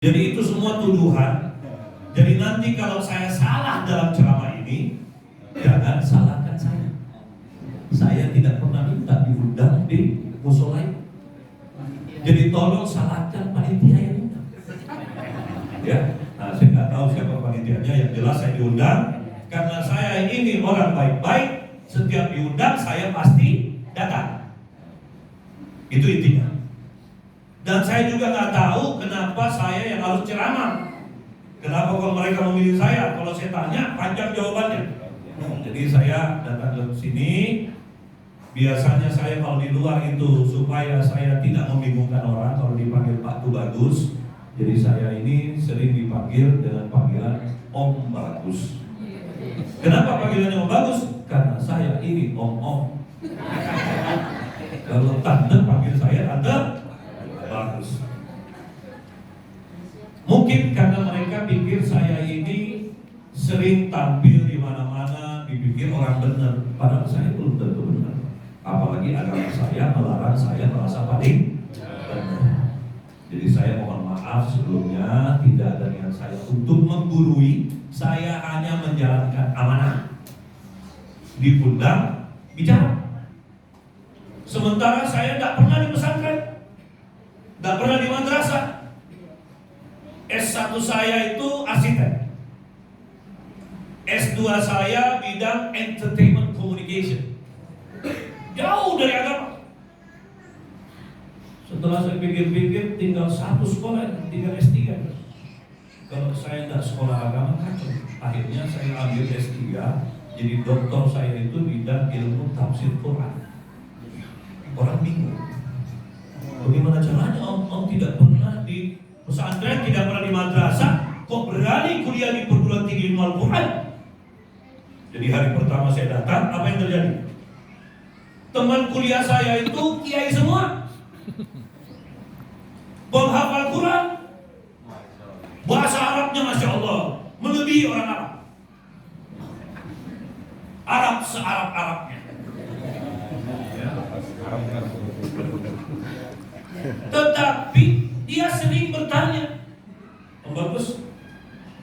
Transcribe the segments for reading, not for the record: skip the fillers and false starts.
Jadi itu semua tuduhan. Jadi nanti kalau saya salah dalam ceramah ini, jangan salahkan saya. Saya tidak pernah minta diundang di musola. Jadi tolong salahkan panitia yang undang. Ya, nah saya nggak tahu siapa panitianya. Yang jelas saya diundang karena saya ini orang baik-baik. Setiap diundang saya pasti datang. Itu intinya. Dan saya juga nggak tahu kenapa saya yang harus ceramah. Kenapa kalau mereka memilih saya? Kalau saya tanya panjang jawabannya. Jadi saya datang ke sini. Biasanya saya kalau di luar itu supaya saya tidak membingungkan orang kalau dipanggil Pak Tu Bagus. Jadi saya ini sering dipanggil dengan panggilan Om Bagus. Kenapa panggilannya Om Bagus? Karena saya ini Om. Kalau tante panggil saya tante Bagus. Mungkin karena mereka pikir saya ini sering tampil di mana-mana, dipikir orang benar. Padahal saya belum tentu benar. Apalagi agama saya melarang saya merasa paling benar. Jadi saya mohon maaf sebelumnya, tidak ada niat saya untuk menggurui. Saya hanya menjalankan amanah. Diundang bicara. Sementara saya tidak pernah di pesantren, tidak pernah di madrasah. S1 saya itu arsitek, S2 saya bidang entertainment communication. Jauh dari agama. Setelah saya pikir-pikir, tinggal satu sekolah, tinggal S3. Kalau saya tidak sekolah agama, kacau. Akhirnya saya ambil S3, jadi doktor saya itu bidang ilmu tafsir Quran. Orang bingung, bagaimana caranya om tidak pernah di pesantren, tidak pernah di madrasah, kok berani kuliah di perguruan tinggi ilmu Al-Quran? Jadi hari pertama saya datang, apa yang terjadi? Teman kuliah saya itu kiai semua, penghafal Quran, bahasa Arabnya Masya Allah melebihi orang Arab. Arab se-Arab-Arabnya. Tetapi dia sering bertanya, Om Bagus,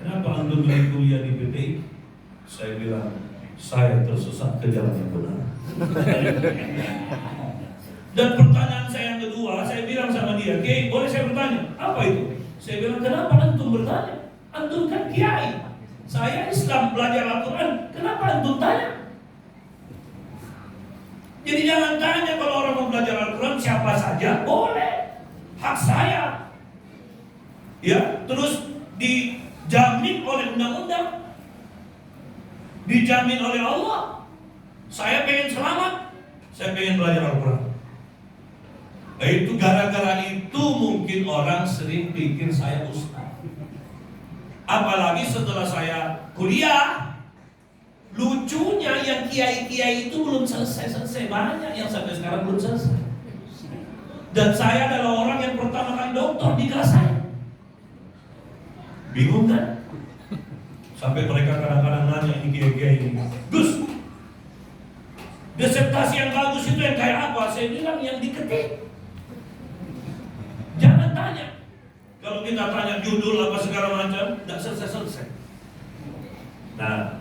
kenapa antum ini kuliah di PTI? Saya bilang, saya tersesat ke jalan yang benar. Dan pertanyaan saya yang kedua, saya bilang sama dia, Kiai, boleh saya bertanya? Apa itu? Saya bilang, kenapa antum bertanya? Antum kan kiai. Saya Islam, belajar Al-Quran. Kenapa antum tanya? Jadi jangan tanya kalau orang mau belajar Al-Quran siapa saja, boleh. Hak saya. Ya, terus dijamin oleh undang-undang, dijamin oleh Allah. Saya pengen selamat, saya pengen belajar Al-Quran. Nah, itu gara-gara itu mungkin orang sering pikir saya ustaz. Apalagi setelah saya kuliah, lucunya yang kiai-kiai itu belum selesai banyak yang sampai sekarang belum selesai. Dan saya adalah orang yang pertama kali doktor di kelas saya. Bingung kan? Sampai mereka kadang-kadang nanya ini kiai-kiai ini, Gus, disertasi yang bagus itu yang kayak apa? Saya bilang yang diketik. Jangan tanya. Kalau kita tanya judul apa segala macam, tidak selesai-selesai. Nah,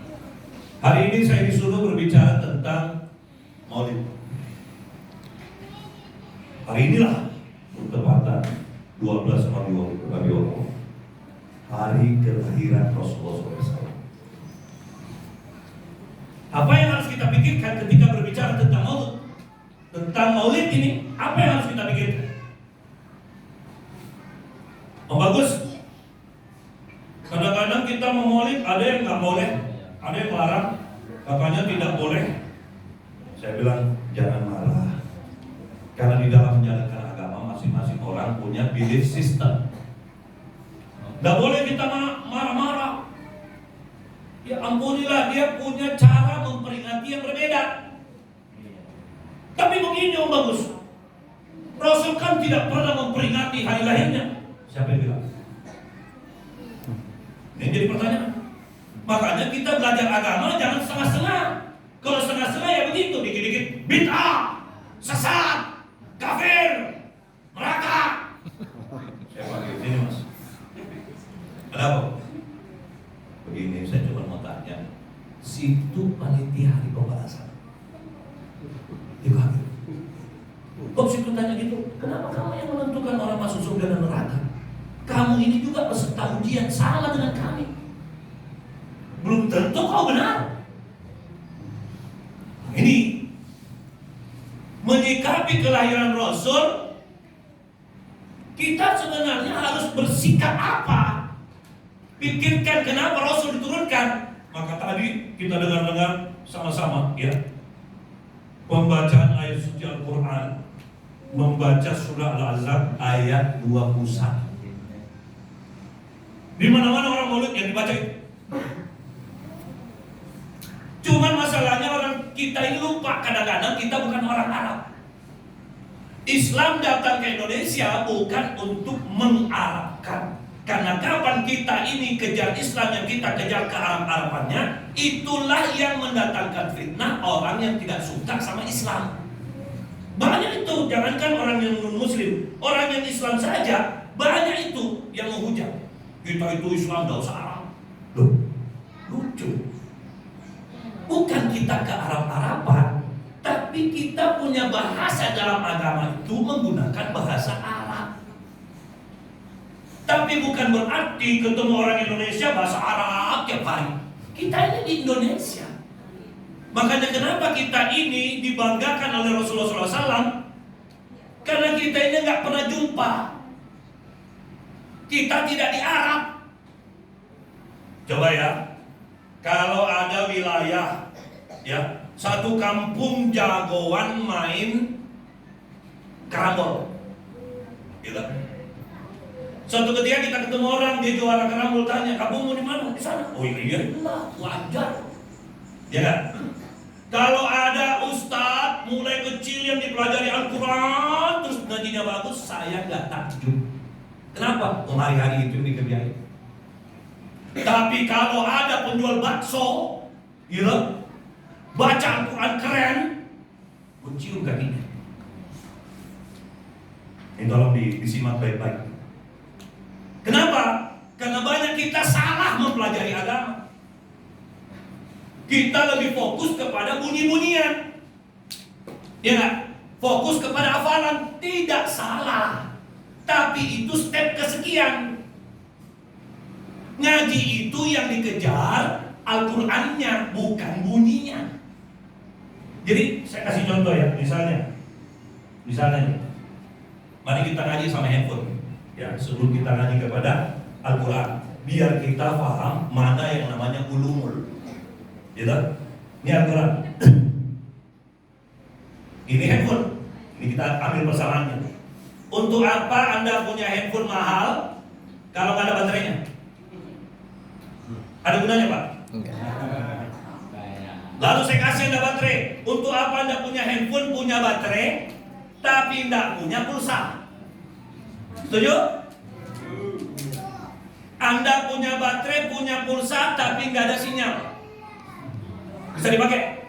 hari ini saya disuruh berbicara tentang Maulid. Hari inilah bertepatan 12 Rabiul, hari kelahiran Rasulullah SAW. Apa yang harus kita pikirkan ketika berbicara tentang Maulid? Tentang Maulid ini, apa yang harus kita pikirkan? Om Bagus, kadang-kadang kita mau Maulid, ada yang nggak boleh, ada yang larang, katanya tidak boleh. Saya bilang jangan marah, karena di dalam menjalankan agama masing-masing orang punya belief system. Nggak boleh kita marah-marah. Ya ampunilah, dia punya cara memperingati yang berbeda. Tapi begini Om Bagus, Rasul kan tidak pernah memperingati hari lahirnya. Siapa yang bilang? Ini jadi pertanyaan. Makanya kita belajar agama jangan setengah-setengah. Kalau setengah-setengah ya begitu, dikit-dikit bid'ah, sesat, kafir, neraka. Saya pakai ini mas. Kenapa? Begini, saya cuma mau tanya. Situ panitia hari pembalasan. Dipanggil. Kok situ tanya gitu? Kenapa kamu yang menentukan orang masuk surga dan neraka? Kamu ini juga peserta ujian, sama dengan kami. Belum tentu kau benar. Ini menyikapi kelahiran Rasul, kita sebenarnya harus bersikap apa? Pikirkan kenapa Rasul diturunkan. Maka tadi kita dengar-dengar sama-sama ya, pembacaan ayat suci Al-Quran, membaca surah Al-Ahzab ayat 21. Di mana-mana orang Maulid yang dibaca itu. Cuman masalahnya orang kita ini lupa, kadang-kadang kita bukan orang Arab. Islam datang ke Indonesia bukan untuk mengarabkan. Karena kapan kita ini kejar Islam yang kita kejar ke Arab-Arabannya, itulah yang mendatangkan fitnah orang yang tidak suka sama Islam. Banyak itu, jangankan orang yang non-muslim, orang yang Islam saja banyak itu yang menghujat. Kita itu Islam tidak usah Arab. Loh, lucu. Bukan kita ke Arab-Araban, tapi kita punya bahasa dalam agama itu menggunakan bahasa Arab. Tapi bukan berarti ketemu orang Indonesia bahasa Arab tiap hari. Kita ini di Indonesia. Makanya kenapa kita ini dibanggakan oleh Rasulullah SAW? Karena kita ini nggak pernah jumpa. Kita tidak di Arab. Coba ya, kalau ada wilayah ya, satu kampung jagoan main karambol, gitu. Suatu ketika kita ketemu orang, dia juara karambol, tanya, kamu mau di mana? Di sana. Oh iya, wajar. Ya kan? Kalau ada ustadz mulai kecil yang dipelajari Al-Quran terus ngajinya bagus, saya nggak takjub. Kenapa? Hari-hari itu dikerjain. Tapi kalau ada penjual bakso, gitu, baca Al-Quran keren, mencium kakinya. Ini tolong disimak baik-baik. Kenapa? Karena banyak kita salah mempelajari agama. Kita lebih fokus kepada bunyi-bunyian, ya nggak? Fokus kepada hafalan, tidak salah. Tapi itu step kesekian. Ngaji itu yang dikejar Al-Qurannya, bukan bunyinya. Jadi saya kasih contoh ya, misalnya nih, mari kita ngaji sama handphone. Ya, sebelum kita ngaji kepada Al-Quran, biar kita paham mana yang namanya ulumul. Gitu? Ini Al-Quran. Ini handphone. Ini kita ambil persamaannya. Untuk apa Anda punya handphone mahal kalau nggak ada baterainya? Ada gunanya, Pak? Lalu saya kasih Anda baterai. Untuk apa Anda punya handphone, punya baterai, tapi tidak punya pulsa? Setuju? Anda punya baterai, punya pulsa, tapi nggak ada sinyal. Bisa dipakai?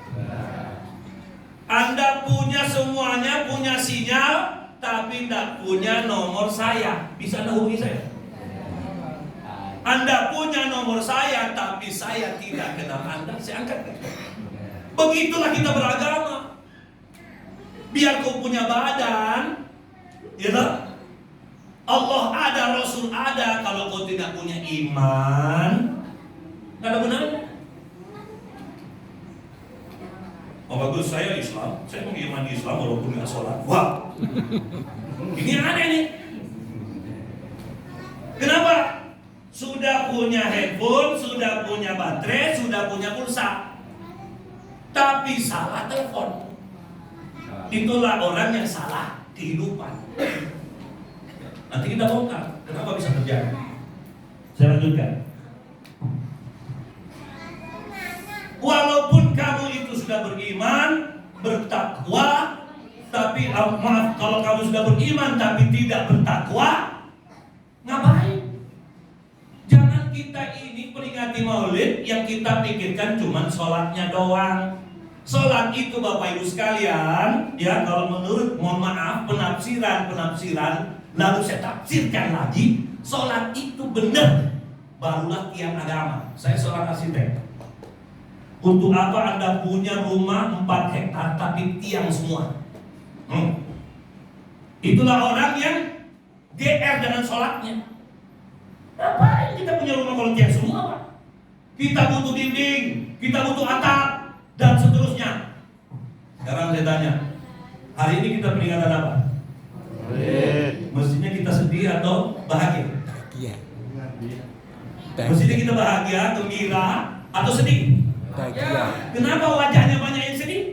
Anda punya semuanya, punya sinyal, tapi tidak punya nomor saya. Bisa Anda hubungi saya? Anda punya nomor saya, tapi saya tidak kenal Anda. Saya angkat. Begitulah kita beragama. Biar kau punya badan, ya tak? Allah ada, Rasul ada. Kalau kau tidak punya iman, nggak ada gunanya. Oh bagus, saya Islam, saya mengimani Islam walaupun nggak sholat. Wah, ini aneh nih. Kenapa? Sudah punya handphone, sudah punya baterai, sudah punya pulsa, tapi salah telepon. Itulah orang yang salah kehidupan. Nanti kita bongkar kenapa bisa terjadi. Saya lanjutkan. Walaupun kamu itu sudah beriman, bertakwa, tapi maaf, kalau kamu sudah beriman tapi tidak bertakwa, ngapain? Jangan kita ini peringati Maulid yang kita pikirkan cuma sholatnya doang. Sholat itu Bapak Ibu sekalian, ya kalau menurut, mohon maaf, penafsiran, lalu saya tafsirkan lagi, sholat itu benar barulah tiang agama. Saya seorang arsitek. Untuk apa Anda punya rumah 4 hektar tapi tiang semua? Itulah orang yang GR dengan sholatnya. Ngapain kita punya rumah kalau tiang semua, Pak? Kita butuh dinding, kita butuh atap, dan seterusnya. Sekarang saya tanya, hari ini kita peringatan apa? Mestinya kita sedih atau bahagia? Bahagia. Mestinya kita bahagia, gembira, atau sedih? Bahagia. Kenapa wajahnya banyak yang sedih?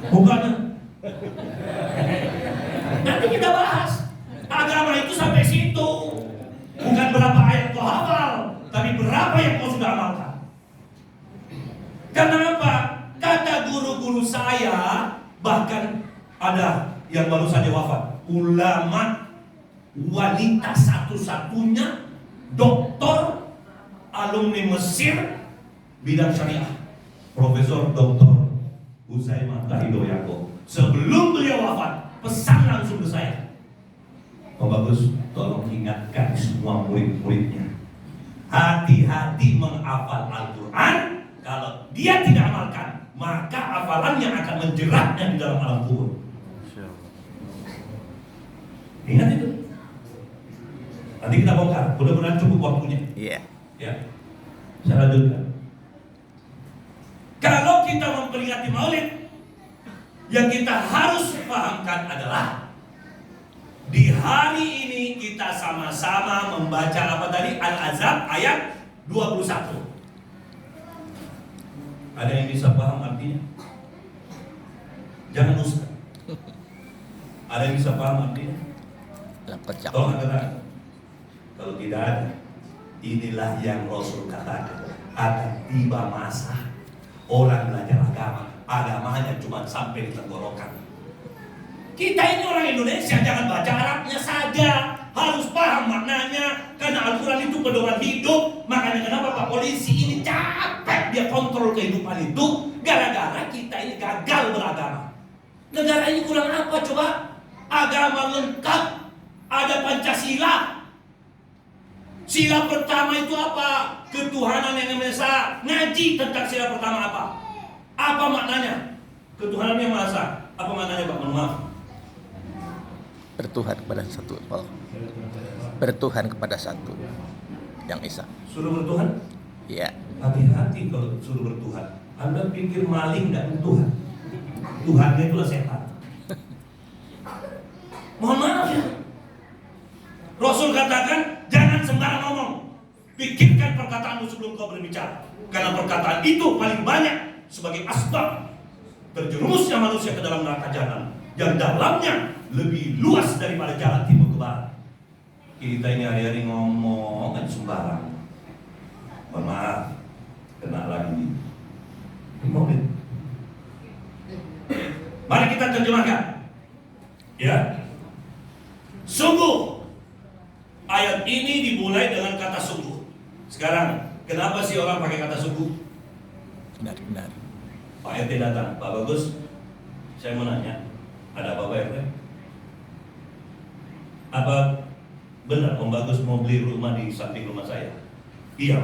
Bukannya. Nanti kita bahas. Agama itu sampai situ. Bukan berapa ayat kau hafal, tapi berapa yang kau sudah amalkan. Kenapa? Kata guru-guru saya, bahkan ada yang baru saja wafat, ulama wanita satu-satunya doktor alumni Mesir bidang syariah, Profesor Dr. Uzaimah Tahidoyako. Sebelum beliau wafat, pesan langsung ke saya, Pak Bagus, tolong ingatkan semua murid-muridnya, hati-hati menghafal Al-Quran. Kalau dia tidak amalkan, maka hafalannya akan menjeratnya di dalam alam kubur. Ingat itu. Nanti kita bongkar. Mudah-mudahan cukup waktunya. Iya. Ya. Saya lanjutkan. Kalau kita memperingati Maulid, yang kita harus pahamkan adalah di hari ini kita sama-sama membaca apa tadi? Al-Ahzab ayat 21. Ada yang bisa paham artinya? Jangan ustaz. Ada yang bisa paham artinya? Tolong adalah, kalau tidak ada, inilah yang Rasul katakan, akan tiba masa orang belajar agama, agamanya cuma sampai di tenggorokan. Kita ini orang Indonesia, jangan baca Arabnya saja, harus paham maknanya, karena Al-Quran itu pedoman hidup. Makanya kenapa Pak Polisi ini capek dia kontrol kehidupan itu, gara-gara kita ini gagal beragama. Negara ini kurang apa coba? Agama lengkap, ada Pancasila. Sila pertama itu apa? Ketuhanan yang Maha Esa. Ngaji tentang sila pertama apa? Apa maknanya? Ketuhanan yang Maha Esa. Apa maknanya Pak? Mohon maaf. Bertuhan kepada satu Allah. Bertuhan kepada satu yang Esa. Suruh bertuhan? Iya. Hati-hati kalau suruh bertuhan. Anda pikir maling nggak bertuhan? Tuhannya itulah setan. Mohon maaf ya. Rasul katakan jangan sembarang ngomong. Pikirkan perkataanmu sebelum kau berbicara. Karena perkataan itu paling banyak sebagai asbab terjerumusnya manusia ke dalam neraka jahanam, yang dalamnya lebih luas daripada jalan timur ke barat. Kita ini hari-hari ngomong aja sembarang. Mohon maaf, kena lagi. Maulid. Mari kita terjemahkan. Ya. Sungguh. Ayat ini dimulai dengan kata sungguh. Sekarang, kenapa sih orang pakai kata sungguh? Benar-benar. Pak RT datang, Pak Bagus, saya mau nanya, ada apa Pak RT? Apa benar Om Bagus mau beli rumah di samping rumah saya? Iya.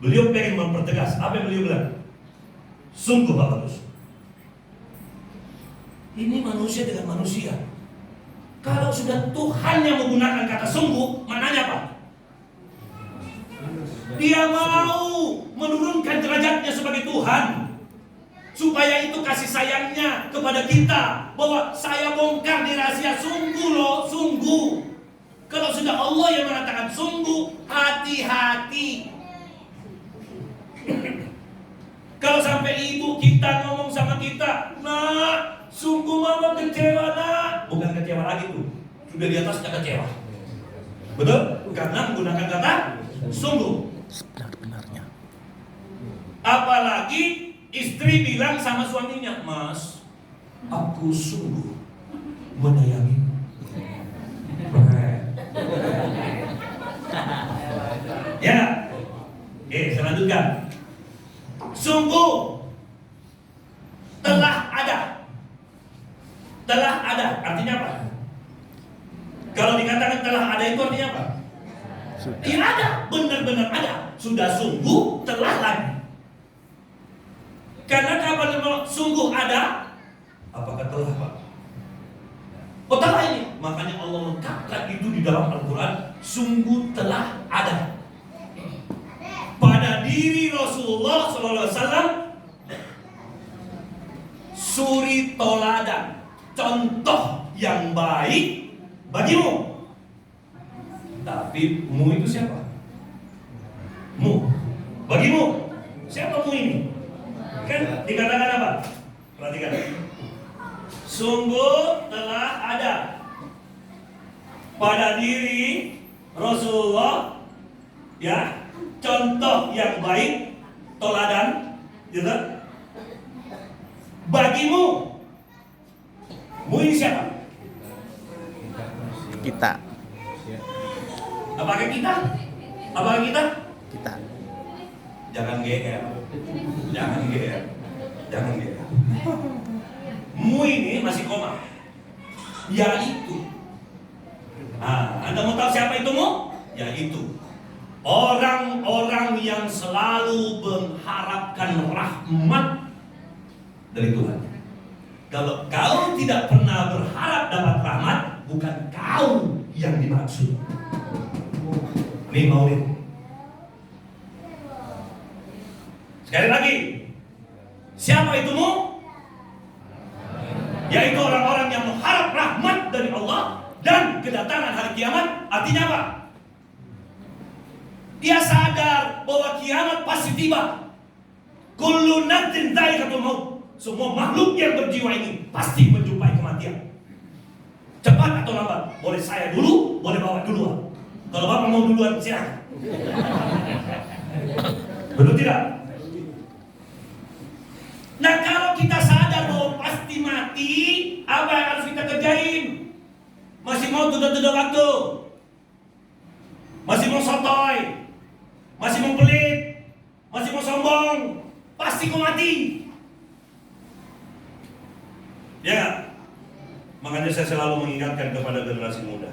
Beliau pengen mempertegas, apa yang beliau bilang? Sungguh Pak Bagus. Ini manusia dengan manusia. Kalau sudah Tuhan yang menggunakan kata sungguh, maknanya apa? Dia mau menurunkan derajatnya sebagai Tuhan, supaya itu kasih sayangnya kepada kita, bahwa saya bongkar di rahasia sungguh loh, sungguh. Kalau sudah Allah yang mengatakan sungguh, hati-hati. Kalau sampai ibu kita ngomong sama kita, nak, sungguh mama kecewa nak. Bukan kecewa lagi tuh, sudah di atasnya kecewa. Betul? Karena menggunakan kata sungguh. Sebenar-benarnya. Apalagi istri bilang sama suaminya, Mas, aku sungguh menyayangimu. Ya, oke, saya lanjutkan. Sungguh telah ada. Telah ada, artinya apa? Kalau dikatakan telah ada itu artinya apa? Iya ada, benar-benar ada. Sudah sungguh telah lagi. Karena kapan sungguh ada, apakah telah Pak? Oh telah ini. Makanya Allah lengkapkan itu di dalam Al-Quran. Sungguh telah ada pada diri Rasulullah SAW suri toladan, contoh yang baik bagimu. Tapi mu itu siapa? Mu bagimu siapa mu ini? Kan dikatakan apa? Perhatikan. Sungguh telah ada pada diri Rasulullah ya contoh yang baik, toladan, gitu. Bagimu, mu ini siapa? Kita. Apakah kita? Apakah kita? Kita. Jangan GR, jangan GR, jangan GR. Mu ini masih koma. Yaitu. Anda mau tahu siapa itu mu? Yaitu orang-orang yang selalu mengharapkan rahmat dari Tuhan. Kalau kau tidak pernah berharap dapat rahmat, bukan kau yang dimaksud. Ini Maulid. Sekali lagi, siapa itu mu? Yaitu orang-orang yang mengharap rahmat dari Allah dan kedatangan hari kiamat. Artinya apa? Dia sadar bahwa kiamat pasti tiba. Kullu nafsin dha'iqatul maut. Semua makhluk yang berjiwa ini pasti menjumpai kematian. Cepat atau lambat, boleh saya dulu, boleh bawa duluan. Kalau bapak mau duluan, silakan. Betul tidak? Nah kalau kita sadar bahwa pasti mati, apa yang harus kita kerjain? Masih mau tunda-tunda waktu? Masih mau sotoy? Masih mau pelit? Masih mau sombong? Pasti kau mati. Ya, makanya saya selalu mengingatkan kepada generasi muda.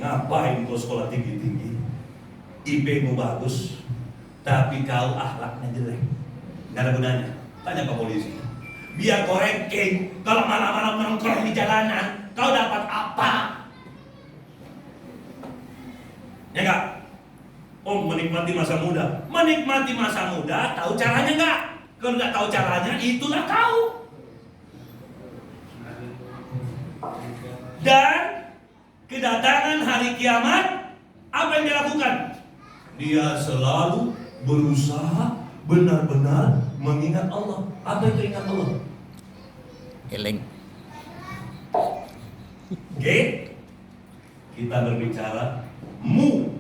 Ngapain kau sekolah tinggi-tinggi? IP-mu bagus, tapi kau akhlaknya jelek. Gak ada gunanya. Tanya ke polisi. Biar kau ranking, kalau malam-malam nongkrong di jalanan, kau dapat apa? Ya enggak? Oh, menikmati masa muda. Menikmati masa muda, tahu caranya enggak? Kalau enggak tahu caranya, itulah kau. Dan kedatangan hari kiamat, apa yang dia lakukan? Dia selalu berusaha benar-benar mengingat Allah. Apa itu ingat Allah? Eling. Oke, kita berbicara mu.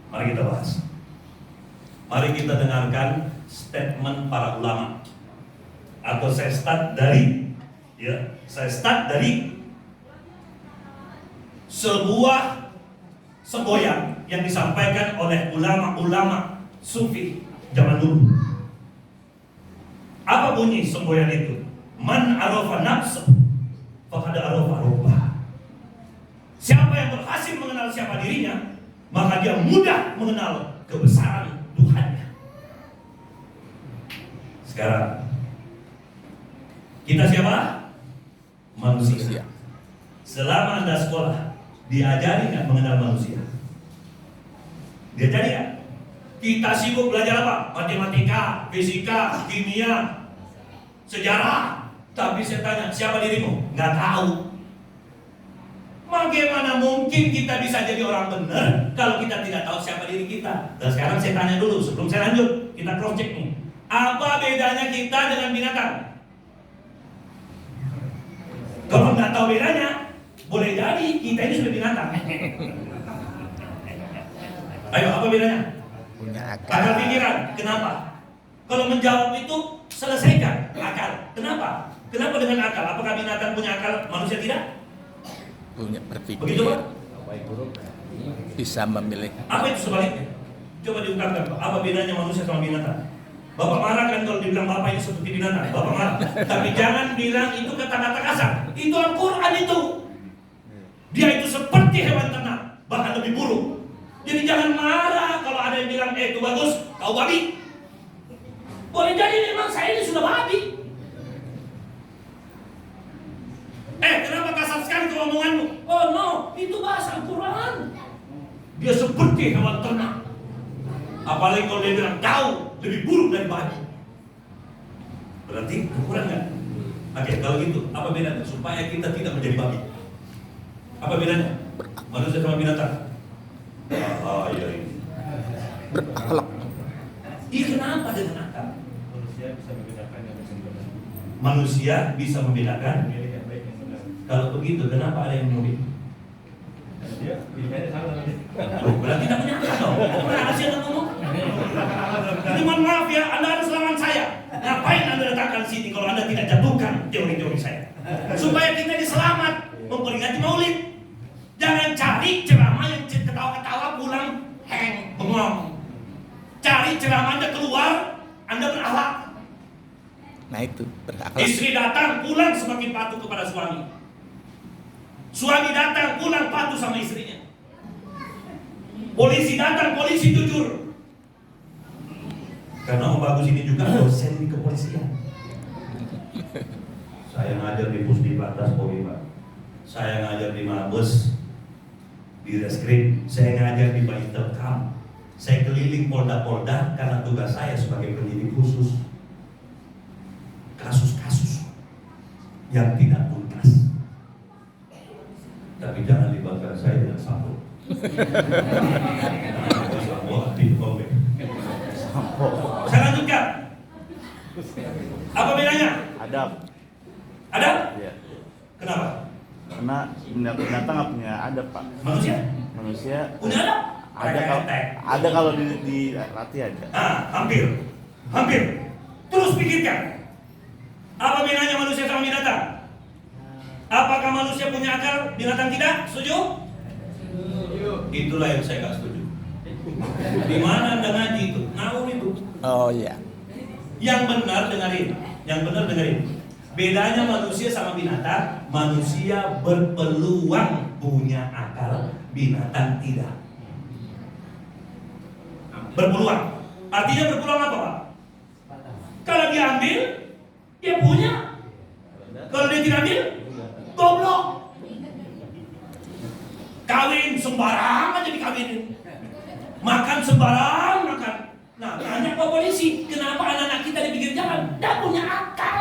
Mari kita bahas. Mari kita dengarkan statement para ulama. Atau saya start dari sebuah semboyan yang disampaikan oleh ulama-ulama sufi zaman dulu. Apa bunyi semboyan itu? Man arafa nafsa faqad arafa rabbah. Siapa yang berhasil mengenal siapa dirinya, maka dia mudah mengenal kebesaran Tuhannya. Sekarang kita siapa? Manusia. Selama Anda sekolah, diajari nggak mengenal manusia? Diajari nggak? Kita sibuk belajar apa? Matematika, fisika, kimia, sejarah. Tapi saya tanya, siapa dirimu? Nggak tahu. Bagaimana mungkin kita bisa jadi orang benar kalau kita tidak tahu siapa diri kita? Dan sekarang saya tanya dulu, sebelum saya lanjut, kita cross check nih. Apa bedanya kita dengan binatang? Kalau nggak tahu bedanya, boleh jadi kita ini sudah binatang. Ayo, apa bedanya? Punya akal. Akal pikiran. Kenapa? Kalau menjawab itu selesaikan akal. Kenapa? Kenapa dengan akal? Apakah binatang punya akal, manusia tidak? Punya berpikir. Begitu Pak? Bisa memilih. Apa itu sebaliknya? Coba diungkapkan Pak. Apa bedanya manusia sama binatang? Bapak marah kan kalau dibilang bapak ini seperti binatang. Bapak marah. Tapi jangan bilang itu kata-kata kasar. Itu Al-Quran itu. Dia itu seperti hewan ternak, bahkan lebih buruk. Jadi jangan marah kalau ada yang bilang, itu bagus, kau babi. Boleh jadi memang saya ini sudah babi. Kenapa kasar sekali omonganmu? Oh no, itu bahasa Al-Quran. Dia seperti hewan ternak. Apalagi kalau dia bilang kau lebih buruk dari babi. Berarti kurang nggak? Oke, kalau gitu, apa bedanya? Supaya kita tidak menjadi babi. Apa bedanya? Manusia sama binatang. Iya ini. Berakhlak. Iya, kenapa dengan akal? Manusia bisa membedakan yang benar. Manusia bisa membedakan. Memilih yang baik yang benar. Kalau begitu, kenapa ada yang memilih? Dia pilihannya salah nanti. Berarti tidak punya akal dong. Kenapa sih Anda ngomong? Jadi mohon maaf ya, Anda harus lawan saya. Ngapain Anda datangkan sini kalau Anda tidak jatuhkan teori-teori saya? Supaya kita diselamat memperingati Maulid. Jangan cari ceramah yang ketawa-ketawa pulang bengong. Cari ceramah Anda keluar, Anda berakhlak. Nah itu, berakhlak. Istri datang pulang semakin patuh kepada suami. Suami datang pulang patuh sama istrinya. Polisi datang, polisi jujur. Karena Om Bagus ini juga dosen di kepolisian. Saya ngajar di Pusdiklantas Polri, Pak. Saya ngajar di Mabes, di Reskrim. Saya ngajar di Baitelkam. Saya keliling polda-polda karena tugas saya sebagai penyidik khusus. Kasus-kasus yang tidak tuntas. Tapi jangan dibanggakan saya dengan sampo. Sampo di kombe. Saya lanjutkan. Apa bedanya? Adab. Ada? Ya. Kenapa? Karena binatang nggak punya adab, Pak. Manusia? Manusia Punya ada? ada kalau dilatih ada. Hampir. Terus pikirkan. Apa bedanya manusia sama binatang? Apakah manusia punya akal, binatang tidak? Setuju? Itulah yang saya nggak setuju. Di mana Anda ngaji itu? Ngawur itu. Oh iya. Yang benar dengerin. Bedanya manusia sama binatang, manusia berpeluang punya akal, binatang tidak. Berpeluang. Artinya berpeluang apa, Pak? Kalau dia ambil, dia punya. Kalau dia tidak ambil, goblok. Kawin sembarang aja dikawinin. Makan sembarang makan. Nah, tanya ke polisi, kenapa anak-anak kita di pinggir jalan? Tidak punya akal.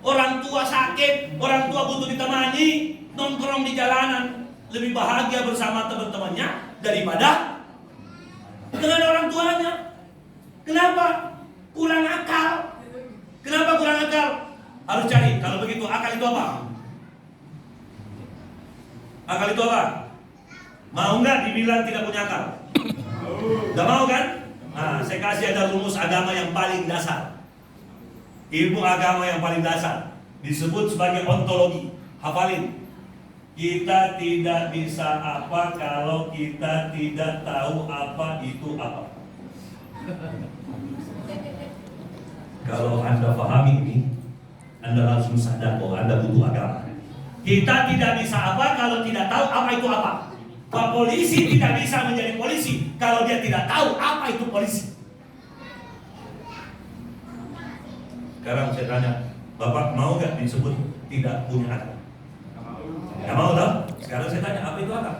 Orang tua sakit, orang tua butuh ditemani, nongkrong di jalanan, lebih bahagia bersama teman-temannya daripada dengan orang tuanya. Kenapa? Kurang akal. Kenapa kurang akal? Harus cari. Kalau begitu, akal itu apa? Akal itu apa? Mau nggak dibilang tidak punya akal? Nggak mau kan? Nah, saya kasih ada rumus agama yang paling dasar. Ilmu agama yang paling dasar disebut sebagai ontologi. Hafalin. Kita tidak bisa apa kalau kita tidak tahu apa itu apa. Kalau Anda pahami ini, Anda langsung sadar bahwa Anda butuh agama. Kita tidak bisa apa kalau tidak tahu apa itu apa. Pak polisi tidak bisa menjadi polisi kalau dia tidak tahu apa itu polisi. Sekarang saya tanya, Bapak mau nggak disebut tidak punya akal? Nggak mau toh? Sekarang saya tanya, apa itu akal?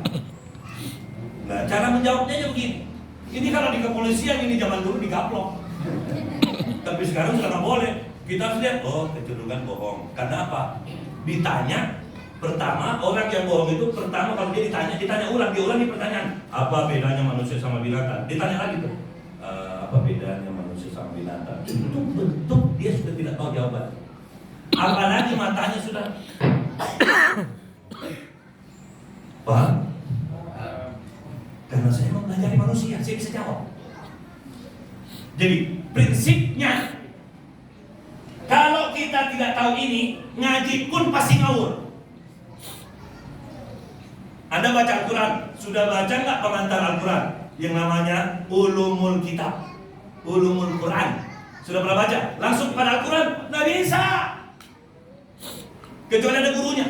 Nah, cara menjawabnya aja begini. Ini kalau di kepolisian ini zaman dulu digaplok. Tapi sekarang sudah nggak boleh. Kita harus lihat, oh kecenderungan bohong. Karena apa? Ditanya, pertama orang yang bohong itu pertama kalau dia ditanya ulang, diulangi pertanyaan. Apa bedanya manusia sama binatang? Ditanya lagi tuh. Apa bedanya manusia sama binatang? Bentuk dia sudah tidak tahu jawaban. Apalagi matanya sudah. Paham? Karena saya mempelajari manusia, saya bisa jawab. Jadi prinsipnya, kalau kita tidak tahu ini, ngaji pun pasti ngawur. Anda baca Al-Quran, sudah baca nggak pengantar Al-Quran yang namanya Ulumul Kitab, Ulumul Quran? Sudah pernah baca? Langsung kepada Al-Quran? Nggak bisa. Kecuali ada gurunya.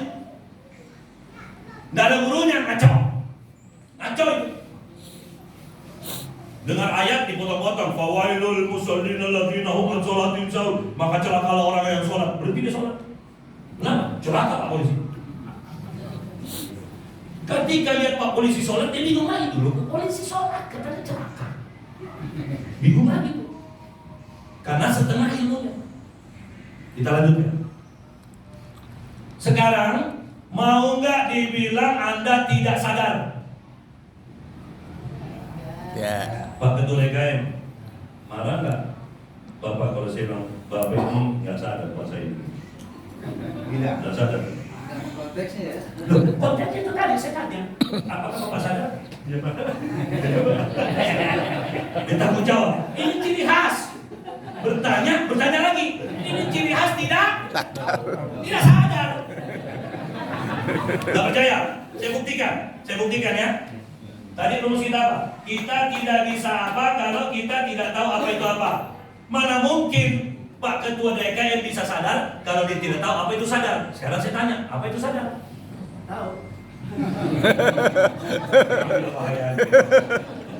Nggak ada gurunya, ngaco itu. Dengar ayat dipotong-potong, fawailul musallin alladzina hum an sholatihim sahun. Maka celakalah orang yang sholat. Berarti dia sholat. Kenapa? Celaka Pak Polisi. Ketika lihat Pak Polisi sholat, dia bingung lagi dulu. Polisi sholat, katanya celaka. Bingung lagi tuh. Karena setengah ilmunya. Kita lanjutkan. Sekarang mau nggak dibilang Anda tidak sadar? Ya. Pak Ketua DKM, marah nggak Bapak kalau saya bilang Bapak ini nggak sadar puasa ini? Nggak sadar. Konteksnya ya. Loh, konteksnya itu tadi saya tanya, apakah Bapak sadar? Dia takut jawab. Ini ciri khas. Bertanya lagi. Ini ciri khas tidak sadar. Nggak percaya? Saya buktikan ya. Tadi rumus kita apa? Kita tidak bisa apa kalau kita tidak tahu apa itu apa. Mana mungkin Pak Ketua DKM bisa sadar kalau dia tidak tahu apa itu sadar. Sekarang saya tanya, apa itu sadar? Tahu.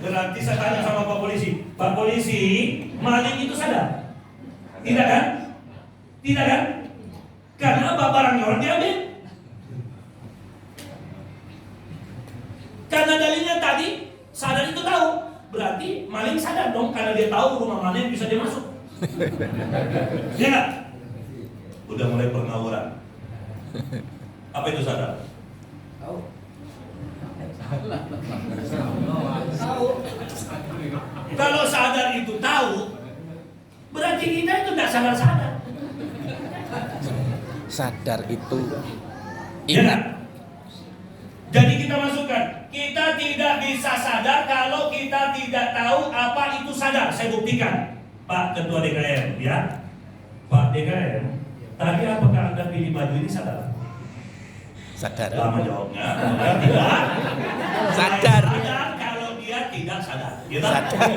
Berarti saya tanya sama Pak Polisi, Pak Polisi, maling itu sadar? Tidak kan? Tidak kan? Karena apa? Barangnya orang diambil. Karena dalilnya tadi sadar itu tahu, berarti maling sadar dong karena dia tahu rumah mana yang bisa dia masuk. Ya nggak? Udah mulai pengawuran. Apa itu sadar? Tahu. Kalau sadar itu tahu, berarti kita itu nggak sadar. Sadar itu Ya ingat. nggak? Jadi kita masukkan, kita tidak bisa sadar kalau kita tidak tahu apa itu sadar. Saya buktikan, Pak Ketua DKM, ya, Pak DKM. Tadi apakah Anda pilih baju ini sadar? Sadar. Lama jawabnya, tidak. Sadar. Sadar kalau dia tidak sadar. Gitu? Sadar.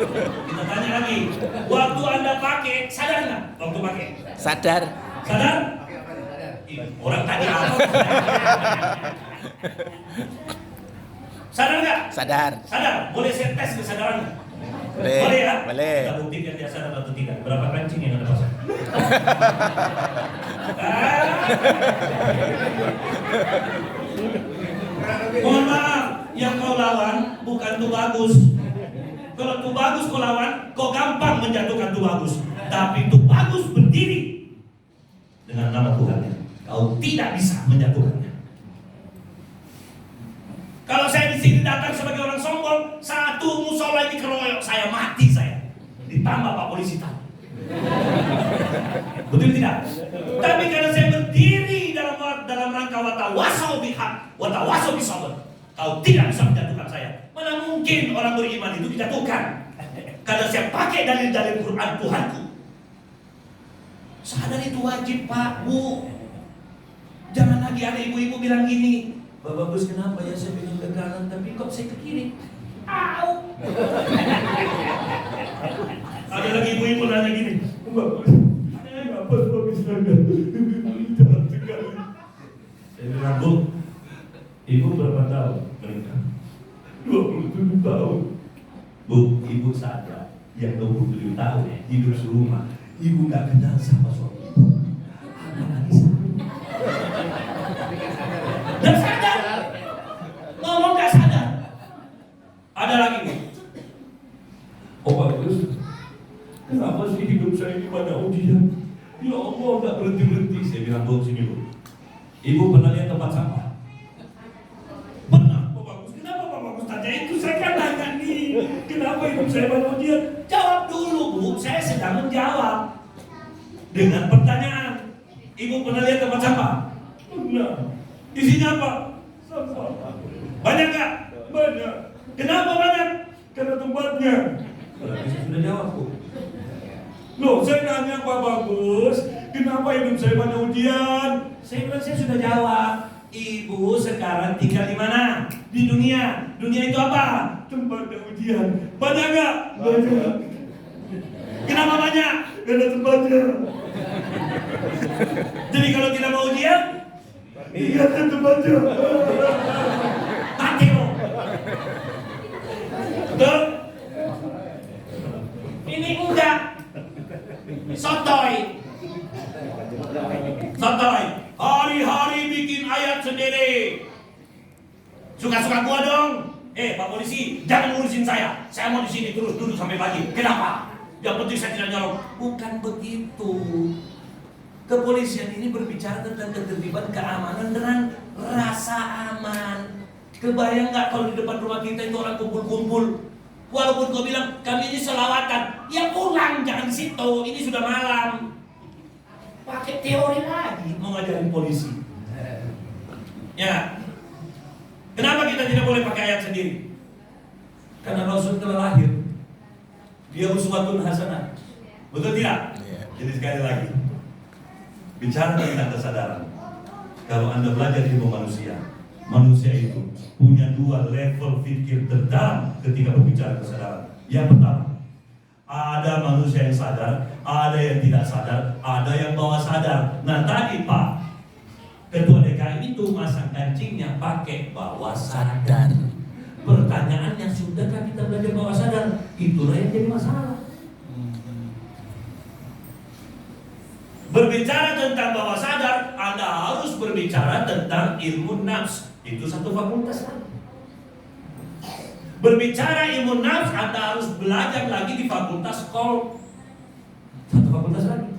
Kita tanya lagi, waktu Anda pakai, sadar nggak? Waktu pakai, Sadar. sadar? Orang tadi apa? Sadar nggak? Sadar. Sadar. Boleh saya tes kesadarannya? Boleh. Ya? Boleh. Kita buktikan dia sadar atau tidak. Berapa kancing yang Anda pasang? Mohon maaf, yang kau lawan bukan tuh bagus. Kalau tuh bagus kau lawan, kau gampang menjatuhkan tuh bagus. Tapi tuh bagus berdiri dengan nama Tuhannya. Kau tidak bisa menjatuhkannya. Kalau saya di sini datang sebagai orang sombong, satu musola ini keroyok saya, mati saya. Ditambah Pak Polisi tadi. Betul tidak? Tapi karena saya berdiri dalam rangka watawasau bihaq, watawasau bisabr, kau tidak bisa menjatuhkan saya. Mana mungkin orang beriman itu dijatuhkan? Karena saya pakai dalil-dalil Quran Tuhanku. Sadar itu wajib Pak, Bu. Jangan lagi ada ibu-ibu bilang gini, Bapak Gus kenapa ya saya pengen ke kanan tapi kok saya ke kiri? Au. Ada lagi ibu-ibu nanya gini, Bapak Gus, kenapa Bapak Gus jahat sekali? Saya bilang, Bu, Ibu berapa tahun menikah? 27 tahun. Bu, Ibu sadar yang 27 tahun hidup serumah, Ibu nggak kenal sama suami Ibu. Apalagi saya. Gak sadar, ngomong gak sadar. Ada lagi nih. Oh bagus. Kenapa sih hidup saya ini pada ujian? Ya Allah gak berhenti-berhenti. Saya bilang, Bu, sini Bu. Ibu pernah lihat tempat sampah? Pernah, Pak Bagus. Kenapa Pak Bagus tanya itu? Saya kan nanya nih. Kenapa hidup saya pada ujian? Jawab dulu Bu, saya sedang menjawab dengan pertanyaan. Ibu pernah lihat tempat sampah? Pernah. Isinya apa? Sampah. Banyak gak? Banyak. Kenapa banyak? Karena tempatnya. Berarti saya sudah jawab Bu. Loh, saya nanya Pak Bagus, kenapa hidup saya banyak ujian? Saya bilang saya sudah jawab. Ibu sekarang tinggal di mana? Di dunia. Dunia itu apa? Tempatnya ujian. Banyak gak? Banyak. Kenapa banyak? Karena tempatnya. Jadi kalau tidak mau ujian, iya kan tempatnya. Mati lo. Betul? dong. Pak polisi, jangan ngurusin saya. Saya mau di sini terus duduk sampai pagi. Kenapa? Yang penting saya tidak nyolong. Bukan begitu. Kepolisian ini berbicara tentang ketertiban, keamanan, dan rasa aman. Kebayang nggak kalau di depan rumah kita itu orang kumpul-kumpul? Walaupun kau bilang kami ini selawatan, ya pulang, jangan di situ. Ini sudah malam. Pakai teori lagi mau ngajarin polisi. Ya. Kenapa kita tidak boleh pakai ayat sendiri? Karena Rasul telah lahir. Dia uswatun hasanah. Betul tidak? Jadi sekali lagi, bicara tentang kesadaran. Kalau Anda belajar ilmu manusia, manusia itu punya dua level fikir terdalam ketika berbicara kesadaran. Yang pertama, ada manusia yang sadar, ada yang tidak sadar, ada yang bawah sadar. Nah tadi Pak Ketua DKI itu masang kancingnya pakai bawah sadar. Pertanyaannya, sudahkah kita belajar bawah sadar? Itulah yang jadi masalah. Berbicara tentang bawah sadar, Anda harus berbicara tentang ilmu nafs. Itu satu fakultas lagi. Berbicara ilmu nafs, Anda harus belajar lagi di fakultas kol. Satu fakultas lagi.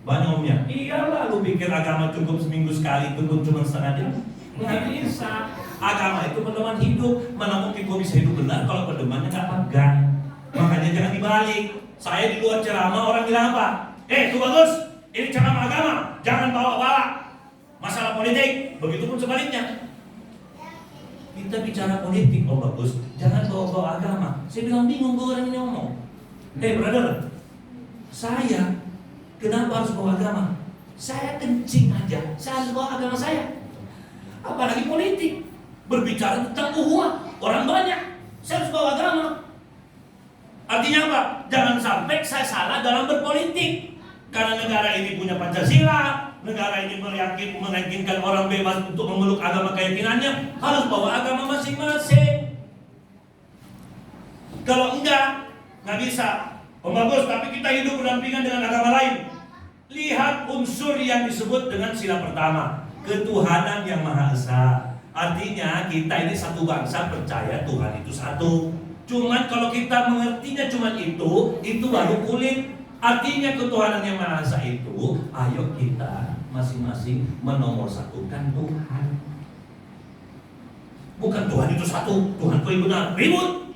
Banyak omnya. Iyalah, lu pikir agama cukup seminggu sekali, cukup cuma setengah jam? Nggak bisa. Agama itu pedoman hidup. Mana mungkin kau bisa hidup benar kalau pedomannya nggak pegang. Makanya jangan dibalik. Saya di luar ceramah orang bilang apa? Itu bagus. Ini ceramah agama. Jangan bawa-bawa masalah politik. Begitupun sebaliknya. Kita bicara politik, oh bagus. Jangan bawa-bawa agama. Saya bilang bingung gue orang ini ngomong. Brother, saya kenapa harus bawa agama? Saya kencing aja, saya harus bawa agama saya. Apalagi politik. Berbicara tentang ukhuwah, orang banyak, saya harus bawa agama. Artinya apa? Jangan sampai saya salah dalam berpolitik. Karena negara ini punya Pancasila, negara ini meyakinkan orang bebas untuk memeluk agama keyakinannya, harus bawa agama masing-masing. Kalau enggak bisa. Bagus, tapi kita hidup berdampingan dengan agama lain. Lihat unsur yang disebut dengan sila pertama, ketuhanan yang Maha Esa. Artinya kita ini satu bangsa percaya Tuhan itu satu. Cuman kalau kita mengertinya cuman itu baru kulit. Artinya ketuhanan yang Maha Esa itu, ayo kita masing-masing menomorsatukan Tuhan. Bukan Tuhan itu satu, Tuhan itu benar, ribut.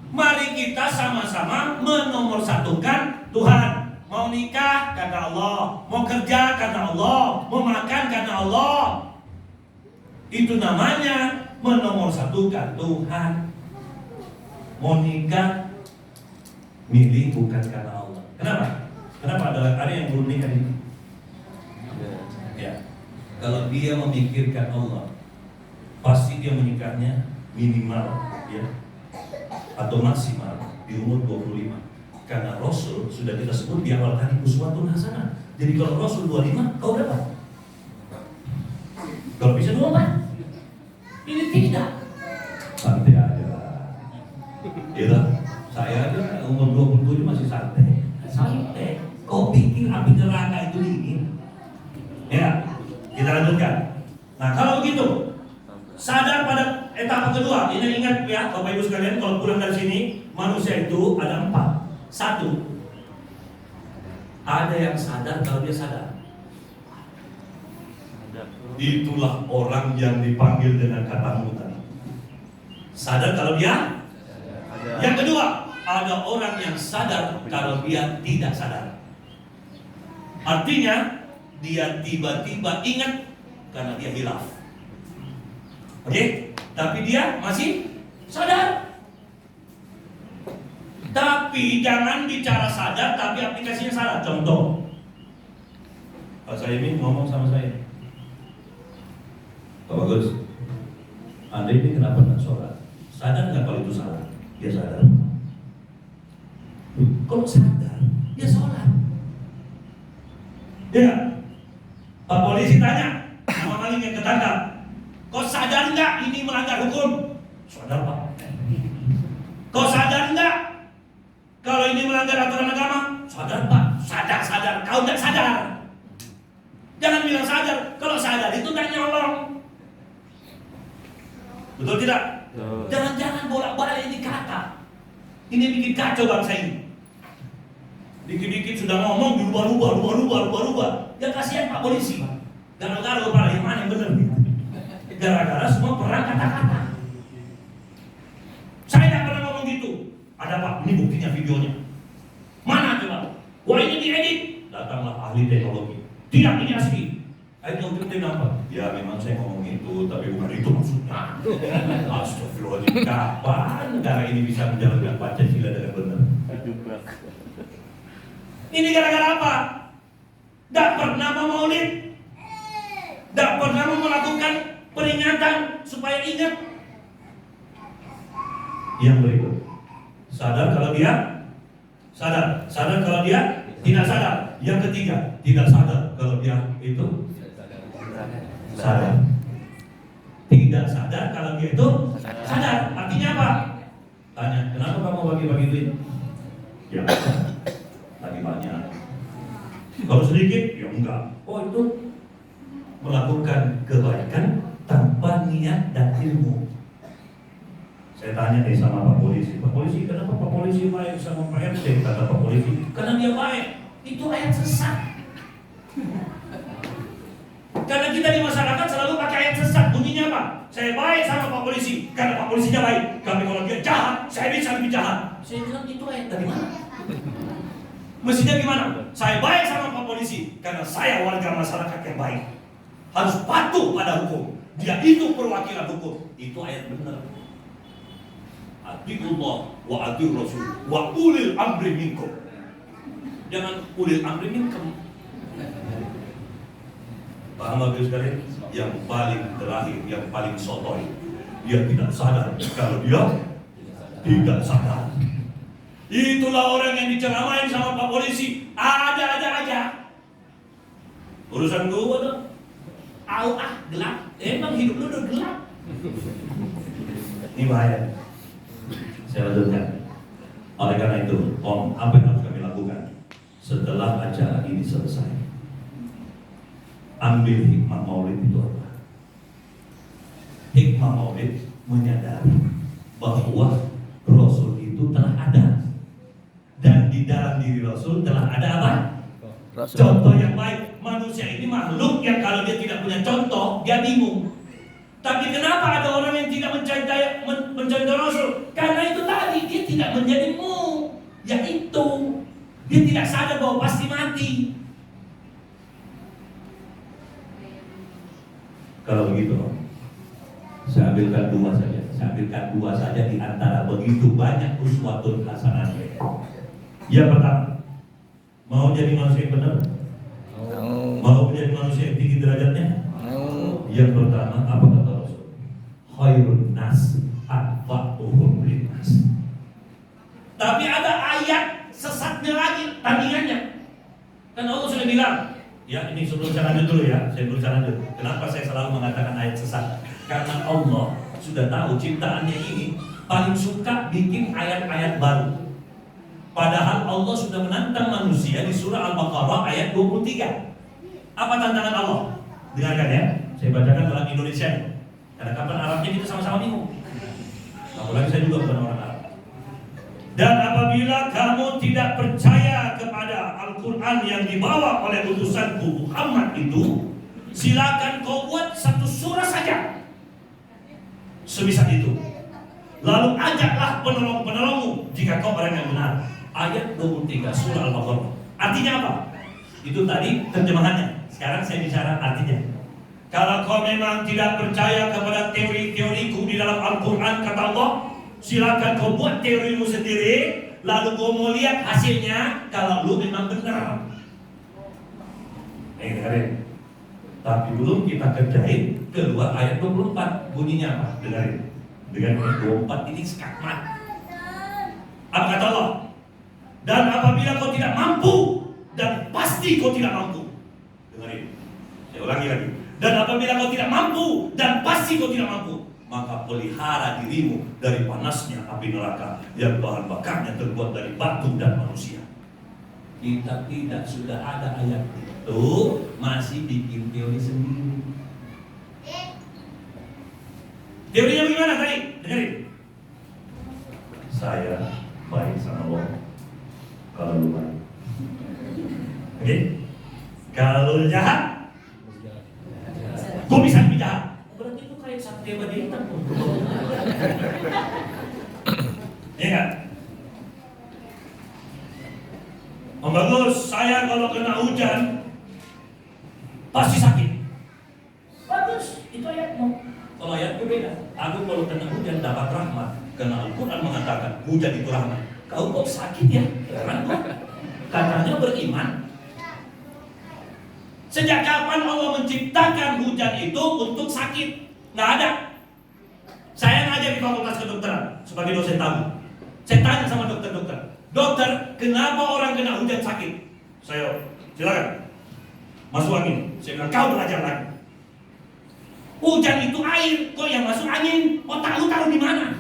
Mari kita sama-sama menomorsatukan Tuhan. Mau nikah karena Allah, mau kerja karena Allah, mau makan karena Allah. Itu namanya menomorsatukan Tuhan. Mau nikah milih bukan karena Allah. Kenapa? Kenapa ada yang belum nikah ini? Ya. Kalau dia memikirkan Allah, pasti dia menikahnya minimal ya atau maksimal di umur 25. Karena Rasul sudah kita sebut di awal tadi uswatun hasanah. Jadi kalau Rasul 25, kau berapa? Kalau bisa 24. Ini tidak. Santai aja lah. Ya, saya aja umur 27 masih santai. Santai. Kau pikir api neraka itu dingin? Ya, kita lanjutkan. Nah kalau begitu, sadar pada etapa kedua. Ini ingat ya, Bapak Ibu sekalian, kalau pulang dari sini, manusia itu ada 4. 1, ada yang sadar kalau dia sadar. Itulah orang yang dipanggil dengan kata mutan. Sadar kalau dia sadar. Yang kedua, ada orang yang sadar kalau dia tidak sadar. Artinya dia tiba-tiba ingat karena dia hilaf. Oke? Tapi dia masih sadar. Tapi jangan bicara sadar, tapi aplikasinya salah. Contoh, Pak Saimin ngomong sama saya, Pak Bagus, Anda ini kenapa nggak sholat? Sadar nggak kalau itu salah? Dia sadar. Kalau sadar, dia sholat. Ya, Pak polisi tanya, nama maling yang ketangkap, kau sadar nggak ini melanggar hukum? Sadar Pak. Kau sadar nggak kalau ini melanggar aturan agama? Sadar Pak. Sadar. Kau tidak sadar. Jangan bilang sadar. Kalau sadar itu tidak nyolong. Betul tidak? Jangan-jangan bolak-balik ini kata. Ini bikin kacau bangsa ini. Dikit-dikit sudah ngomong dirubah-rubah. Ya kasihan Pak Polisi, Pak. Gara-gara kepala yang mana yang benar nih? Gara-gara semua perang kata-kata. Saya tidak pernah ngomong gitu. Ada Pak, ini buktinya videonya. Mana coba? Wah ini diedit. Datanglah ahli teknologi. Tidak, ini asli. Akhirnya ujungnya apa? Ya memang saya ngomong itu, tapi bukan itu maksudnya. Astagfirullahaladzim. Kapan negara ini bisa menjalankan Pancasila dengan benar? Ini gara-gara apa? Tidak pernah mau maulid. Tidak pernah mau melakukan peringatan supaya ingat. Yang berikut. Sadar kalau dia kalau dia tidak sadar. Yang ketiga, tidak sadar kalau dia itu sadar. Tidak sadar kalau dia itu sadar. Artinya apa? Tanya, kenapa kamu bagi-bagi duit? Ya, tadi banyak. Kalau sedikit, ya enggak. Oh itu melakukan kebaikan tanpa niat dan ilmu. Saya tanya nih sama Pak Polisi, Pak Polisi kenapa Pak Polisi baik sama Pak RT? Kata Pak Polisi, karena dia baik. Itu ayat sesat. Karena kita di masyarakat selalu pakai ayat sesat. Bunyinya apa? Saya baik sama Pak Polisi karena Pak Polisinya baik. Tapi kalau dia jahat, saya bisa lebih jahat. Saya bilang itu ayat dari mana? Mestinya gimana? Saya baik sama Pak Polisi karena saya warga masyarakat yang baik. Harus patuh pada hukum. Dia itu perwakilan hukum. Itu ayat benar. Atiullah wa atiur rasul wa ulil amri minkum. Jangan ulil amri minkum. Paham Bapak sekalian? Yang paling terakhir, yang paling sotoy, dia tidak sadar kalau dia tidak sadar. Itulah orang yang diceramain sama Pak Polisi. Ada aja. Urusan gua tuh. Gelap. Emang hidup lu udah gelap. Ini bahaya. Saya lanjutkan. Oleh karena itu, apa yang harus kami lakukan setelah acara ini selesai? Ambil hikmah maulid itu apa? Hikmah maulid menyadari bahwa Rasul itu telah ada, dan di dalam diri Rasul telah ada apa? Rasul. Contoh yang baik. Manusia ini makhluk yang kalau dia tidak punya contoh, dia bingung. Tapi kenapa ada orang yang tidak mencontoh Rasul? Karena itu tadi, dia tidak menjadimu. Yaitu, dia tidak sadar bahwa pasti mati. Kalau begitu, saya ambilkan dua saja di antara begitu banyak uswatun hasanah. Yang pertama, mau jadi manusia yang benar? Mau menjadi manusia yang tinggi derajatnya? Yang pertama, apa kata Rasul? Khairun nas anfa'uhum linnas. Tapi ada ayat sesatnya lagi, tandingannya. Kan Allah sudah bilang, ya ini sebelum saya lanjut dulu ya, Kenapa saya selalu mengatakan ayat sesat? Karena Allah sudah tahu ciptaannya ini paling suka bikin ayat-ayat baru. Padahal Allah sudah menantang manusia di surah Al-Baqarah ayat 23. Apa tantangan Allah? Dengarkan ya, saya bacakan dalam Indonesia. Karena kapan Arabnya kita sama-sama bingung. Apalagi saya juga bukan orang Arab. Dan apabila kamu tidak percaya kepada Al-Quran yang dibawa oleh utusanku Muhammad itu, silakan kau buat satu surah saja sebisa itu. Lalu ajaklah penolong-penolongmu jika kau orang yang benar. Ayat 23 surah Al-Baqarah. Artinya apa? Itu tadi terjemahannya. Sekarang saya bicara artinya. Kalau kau memang tidak percaya kepada teori-teoriku di dalam Al-Quran, kata Allah, silakan kau buat teorimu sendiri. Lalu kau mau lihat hasilnya. Kalau lu memang benar. Dengarin. Tapi belum kita kerjain, keluar ayat 24. Bunyinya apa? Dengarin. Dengan ayat 24 ini skakmat. Apa kata Allah? Dan apabila kau tidak mampu, dan pasti kau tidak mampu. Dengarin. Saya ulangi lagi. Dan apabila kau tidak mampu, dan pasti kau tidak mampu, maka pelihara dirimu dari panasnya api neraka yang bahan bakarnya terbuat dari batu dan manusia. Kita tidak sudah ada ayat itu, masih bikin teori sendiri. Teorinya bagaimana tadi? Dengerin. Saya baik sama lo kalau lu baik. Oke? Kalau lu jahat, gue bisa lebih jahat. Berarti itu kayak Satria Baja Hitam. Iya nggak? Om Bagus, saya kalau kena hujan pasti sakit. Bagus, itu ayatmu. Kalau ayatku beda. Aku kalau kena hujan dapat rahmat. Karena Al-Quran mengatakan hujan itu rahmat. Kau kok sakit ya? Heran kok. Katanya beriman. Sejak kapan Allah menciptakan hujan itu untuk sakit? Nggak ada. Saya ngajar di Fakultas Kedokteran sebagai dosen tamu. Saya tanya sama dokter-dokter, dokter, kenapa orang kena hujan sakit? Saya, silakan, masuk angin. Saya bilang, kau belajar lagi. Hujan itu air, kok yang masuk angin? Otak lu taruh di mana?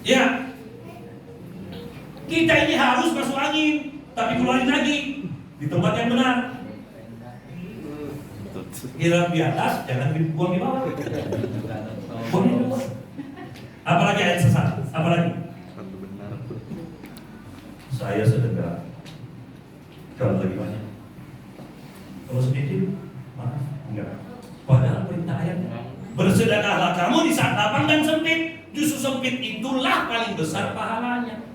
Ya, kita ini harus masuk angin, tapi keluarin lagi di tempat yang benar. Kira di atas, jangan dibuang di bawah. Buang di bawah. Apalagi ayat sesat, apalagi? Saya sedekah. Kalau lagi banyak. Kalau sedikit, maaf, enggak. Padahal perintah ayatnya. Bersedekahlah kamu di saat lapang dan sempit. Justru sempit itulah paling besar pahalanya.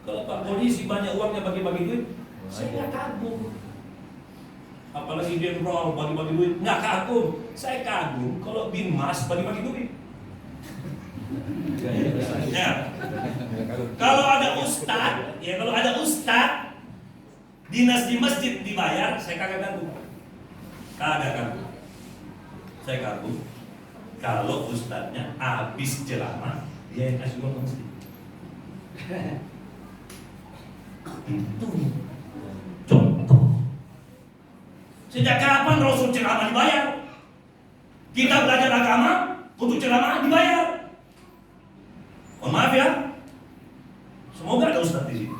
Kalau Pak Polisi banyak uangnya bagi-bagi duit, saya nggak kagum. Apalagi Jenderal bagi-bagi duit, nggak kagum. Saya kagum kalau Binmas bagi-bagi duit. Ya. Kalau ada ustad, ya kalau ada ustad dinas di masjid dibayar, saya kagak kagum. Kagak kagum. Saya kagum kalau ustadnya habis ceramah dia yang kasih uang ke masjid. Itu contoh. Sejak kapan Rasul ceramah dibayar? Kita belajar agama untuk ceramah dibayar. Oh, maaf ya, semoga ada ustadz di sini.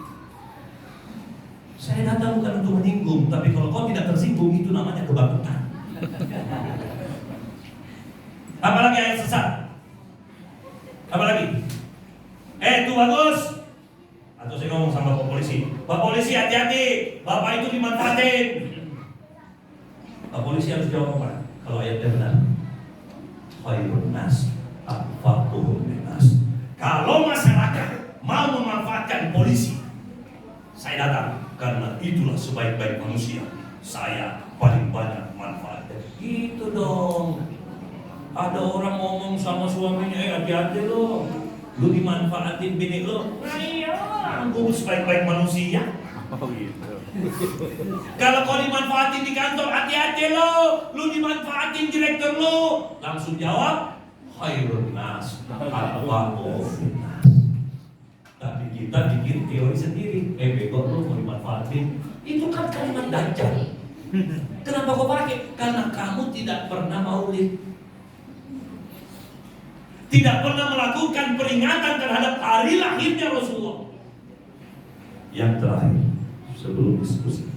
Saya datang bukan untuk menyinggung, tapi kalau kau tidak tersinggung itu namanya kebangkitan. Apalagi ayat sesat? Apalagi? Tuh bagus. Atau saya ngomong sama Pak Polisi, Pak Polisi hati-hati, Bapak itu dimanfaatin. Pak Polisi harus jawab apa? Kalau ayatnya benar. Khairun nas anfa'uhum linnas. Kalau masyarakat mau memanfaatkan polisi, saya datang karena itulah sebaik-baik manusia. Saya paling banyak manfaatnya. Gitu dong. Ada orang ngomong sama suaminya, hati-hati lo, lu dimanfaatin bini lo. Nah iya, gue sebaik-baik manusia. Oh gitu. Kalau kau dimanfaatin di kantor, hati-hati lo, lu dimanfaatin direktur lo. Langsung jawab, khairun nas anfa'uhum linnas. Tapi kita bikin teori sendiri. Bego lo mau dimanfaatin. Itu kan kalimat dajjal. Kenapa kau pakai? Karena kamu tidak pernah maulid, tidak pernah melakukan peringatan terhadap hari lahirnya Rasulullah. Yang terakhir, sebelum diskusi,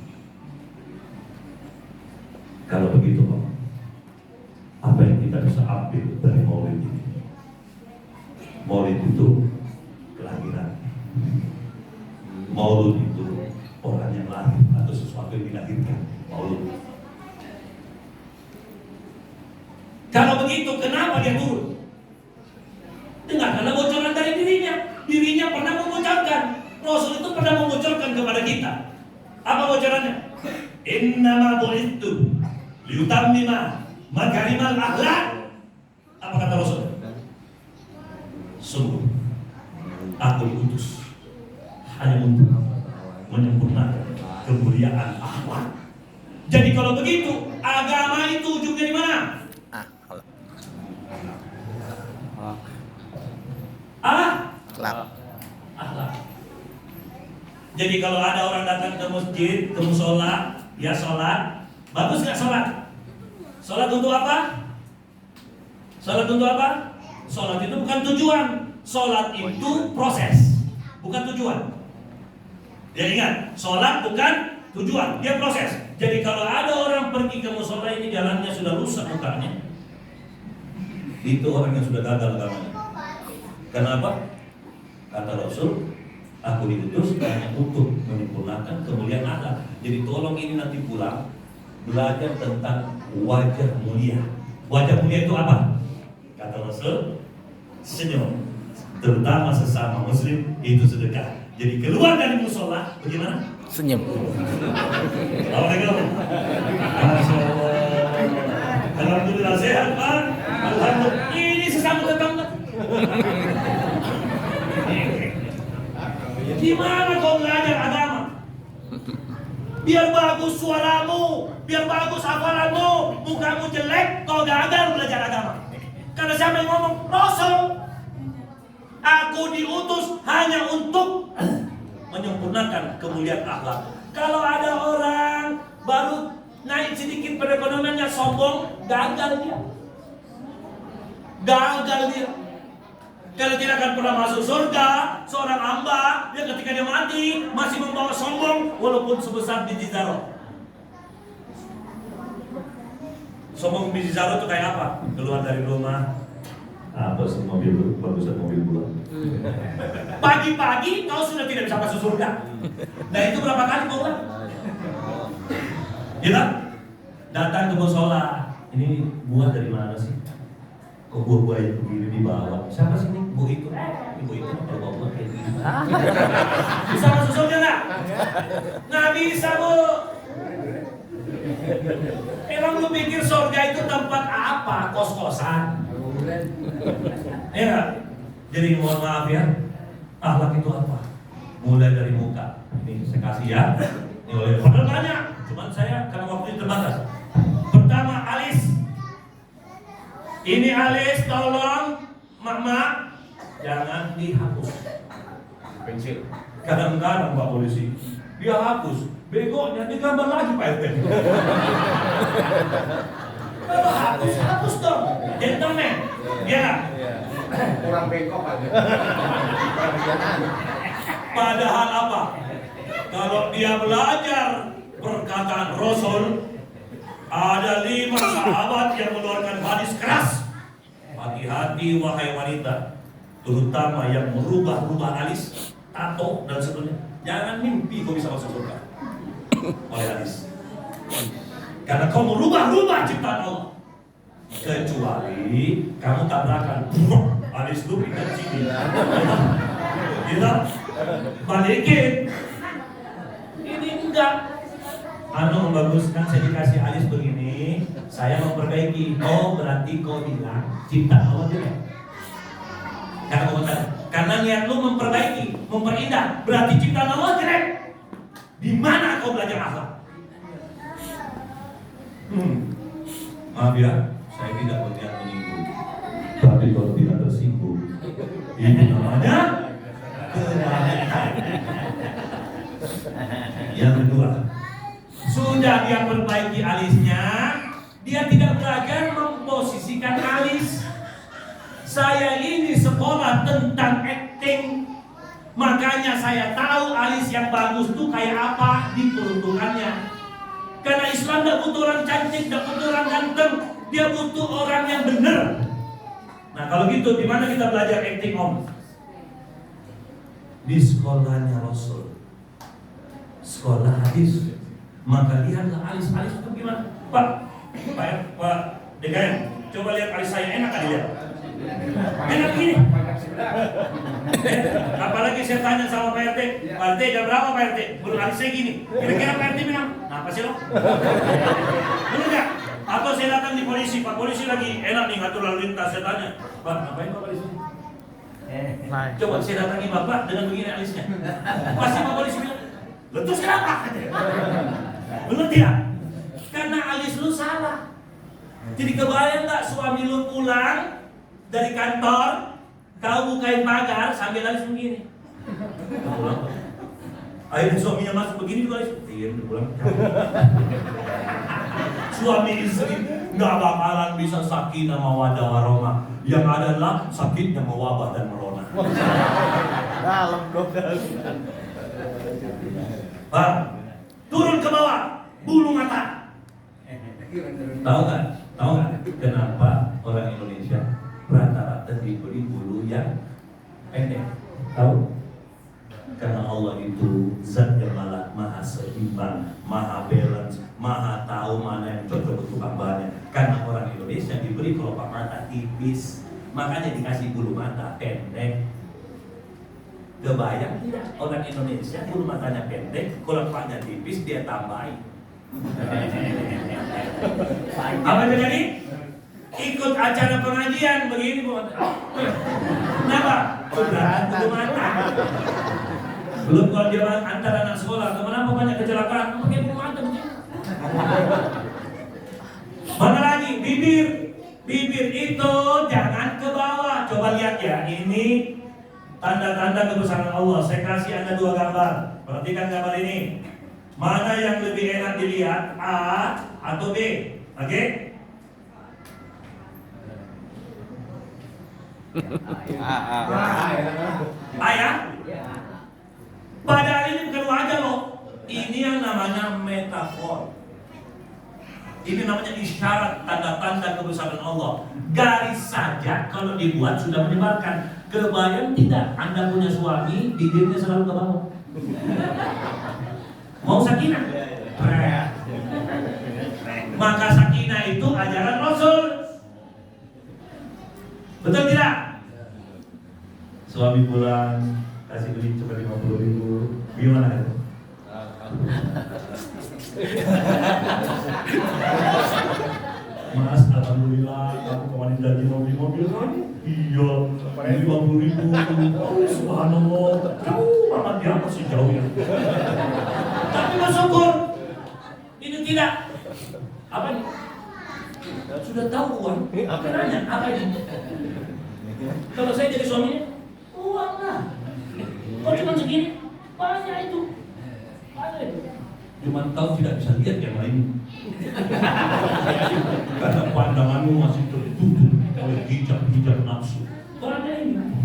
kalau begitu Pak, apa yang kita bisa ambil dari maulid ini? Maulid itu kelahiran. Maulud itu orang yang lahir atau sesuatu yang dilahirkan. Maulud. Kalau begitu, kenapa dia turun? Dengarkanlah bocoran dari dirinya. Dirinya pernah membocorkan. Rasul itu pernah membocorkan kepada kita. Apa bocorannya? Innama bu'ittu liyutammima makarimal akhlak. Apa kata Rasul? Sungguh aku diutus hanya untuk menyempurnakan kemuliaan akhlak. Jadi kalau begitu, agama itu ujungnya di mana? Akhlak. Jadi kalau ada orang datang ke masjid, ke musola, dia sholat, bagus nggak sholat? Sholat untuk apa? Sholat untuk apa? Sholat itu bukan tujuan. Sholat itu proses, bukan tujuan. Ya ingat, sholat bukan tujuan, dia proses. Jadi kalau ada orang pergi ke musola ini jalannya sudah rusak mukanya, itu orang yang sudah gagal agamanya. Kenapa? Kata Rasul, aku diutus hanya untuk menyempurnakan kemuliaan akhlak. Jadi tolong ini nanti pulang belajar tentang wajah mulia. Wajah mulia itu apa? Kata Rasul, senyum, terutama sesama muslim itu sedekah. Jadi keluar dari musola, bagaimana? Senyum. Assalamualaikum. Masya Allah. Alhamdulillah sehat Pak. Alhamdulillah. Ini sesama tetangga. Gimana kau belajar agama? Biar bagus suaramu, biar bagus hafalanmu, mukamu jelek, kau gagal belajar agama. Karena siapa yang ngomong? Rasul. Aku diutus hanya untuk menyempurnakan kemuliaan akhlak. Kalau ada orang baru naik sedikit perekonomiannya sombong, gagal dia. Gagal dia. Kalau tidak akan pernah masuk surga, seorang hamba yang ketika dia mati masih membawa sombong walaupun sebesar biji zarah. Sombong biji zarah itu kayak apa? Keluar dari rumah, apa sih mobil bagusan mobil gua. Pagi-pagi kau sudah tidak bisa masuk surga. Nah itu berapa kali kau ulang? Gila? Datang ke musola. Ini buah dari mana sih? Kok buah-buah yang begini dibawa? Siapa sih ini? Bu itu? Ibu itu kalau buah kayak gini. Bisa masuk surga nggak? Nggak bisa bu. Emang lu pikir surga itu tempat apa? Kos-kosan? Ya. Jadi mohon maaf ya. Akhlak itu apa? Mulai dari muka. Ini saya kasih ya. Ini oleh padahal banyak. Cuman saya karena waktunya terbatas. Pertama alis. Ini alis tolong mak jangan dihapus. Pensil. Kadang-kadang Pak Polisi dia hapus, begonya digambar lagi Pak RT. Kalau hapus dong, gentleman. Ya. Kurang bengkok aja. Padahal apa? Kalau dia belajar perkataan Rasul, ada 5 sahabat yang mengeluarkan hadis keras. Hati-hati wahai wanita, terutama yang merubah-rubah alis, tato dan sebagainya. Jangan mimpi kau bisa masuk surga oleh hadis. Karena kau merubah-rubah ciptaan Allah. Kecuali kamu tabrakan, alis lu pindah sini. Kita balikin. Ini enggak. Anu membaguskan, saya dikasih alis begini, saya memperbaiki. Oh berarti kau bilang ciptaan Allah jelek. Karena niat lu memperbaiki, memperindah, berarti ciptaan Allah jelek. Di mana kau belajar akhlak? Maaf ya, saya tidak berniat menyinggung. Tapi kalau tidak tersinggung, ini namanya kenabian. Yang kedua, sudah dia perbaiki alisnya, dia tidak belajar memposisikan alis. Saya ini sekolah tentang acting, makanya saya tahu alis yang bagus itu kayak apa diperuntukannya. Karena Islam tidak butuh orang cantik, tidak butuh orang ganteng, dia butuh orang yang benar. Nah kalau gitu, di mana kita belajar acting om? Di sekolahnya Rasul, sekolah hadis. Maka lihatlah alis-alis itu gimana? Pak DKM, coba lihat alis saya, enak kan dilihat? Enak gini. Apalagi saya tanya sama Pak RT, Pak RT jam berapa Pak RT? Belum alis saya gini. Kira-kira Pak RT bilang, apa sih lo? Bener gak? Atau saya datang di polisi, Pak polisi lagi enak nih ngatur lalu lintas, saya tanya, Pak ngapain Pak polisi? Coba saya datangi Bapak dengan begini alisnya. Pasti Pak polisi bilang, lo terus kenapa? Bener tidak? Karena alis lu salah. Jadi kebayang gak suami lu pulang dari kantor, kau bukain pagar sambil alis begini. Akhirnya suaminya masuk begini juga alis. Iya udah pulang. Suami istri gak bakalan bisa sakinah mawaddah warahmah. Yang adalah sakitnya mewabah dan merona. Dalam dong. Bang, turun ke bawah, bulu mata. Tahu nggak kenapa orang Indonesia rata-rata diberi bulu yang pendek. Tahu? Karena Allah itu zat yang maha seimbang, maha balance, maha tahu mana yang cocok untuk hambanya. Karena orang Indonesia diberi kelopak mata tipis, makanya dikasih bulu mata pendek. Kebayang tidak orang Indonesia bulu matanya pendek, kelopaknya tipis, dia tambahin. Apa yang terjadi? Ikut acara pengajian begini Bu. Kenapa? Kurang bulu mata. Belum kalau dia antar anak sekolah, kenapa banyak kecelakaan? Pakai bulu mata begini. Mana lagi? Bibir. Bibir itu jangan ke bawah. Coba lihat ya, ini tanda-tanda kebesaran Allah. Saya kasih Anda 2 gambar. Perhatikan gambar ini. Mana yang lebih enak dilihat, A atau B? Oke? A ya? Padahal ini bukan wajah loh. Ini yang namanya metafor. Ini namanya isyarat, tanda-tanda kebesaran Allah. Garis saja kalau dibuat sudah menyebarkan. Kebayang tidak Anda punya suami, bibirnya selalu ke bawah? Mau sakinah? Maka sakinah itu ajaran Rasul. Betul tidak? Suami pulang, kasih duit cuma 50.000. Gimana itu? Mas, alhamdulillah, aku kemarin janji mau beli mobil kan? Iya, 50.000. Oh, subhanallah, jauh banget ya, masih jauh ya. Tapi bersyukur, ini tidak. Apa ini? Sudah tahu uang, apa nanya? Apa ini? Kalau saya jadi suaminya, uang lah. Kok cuma segini? Banyak itu. Banyak itu. Cuma tahu tidak bisa lihat yang lain. Karena pandanganmu masih tertutup oleh hijab nafsu. Orang lain.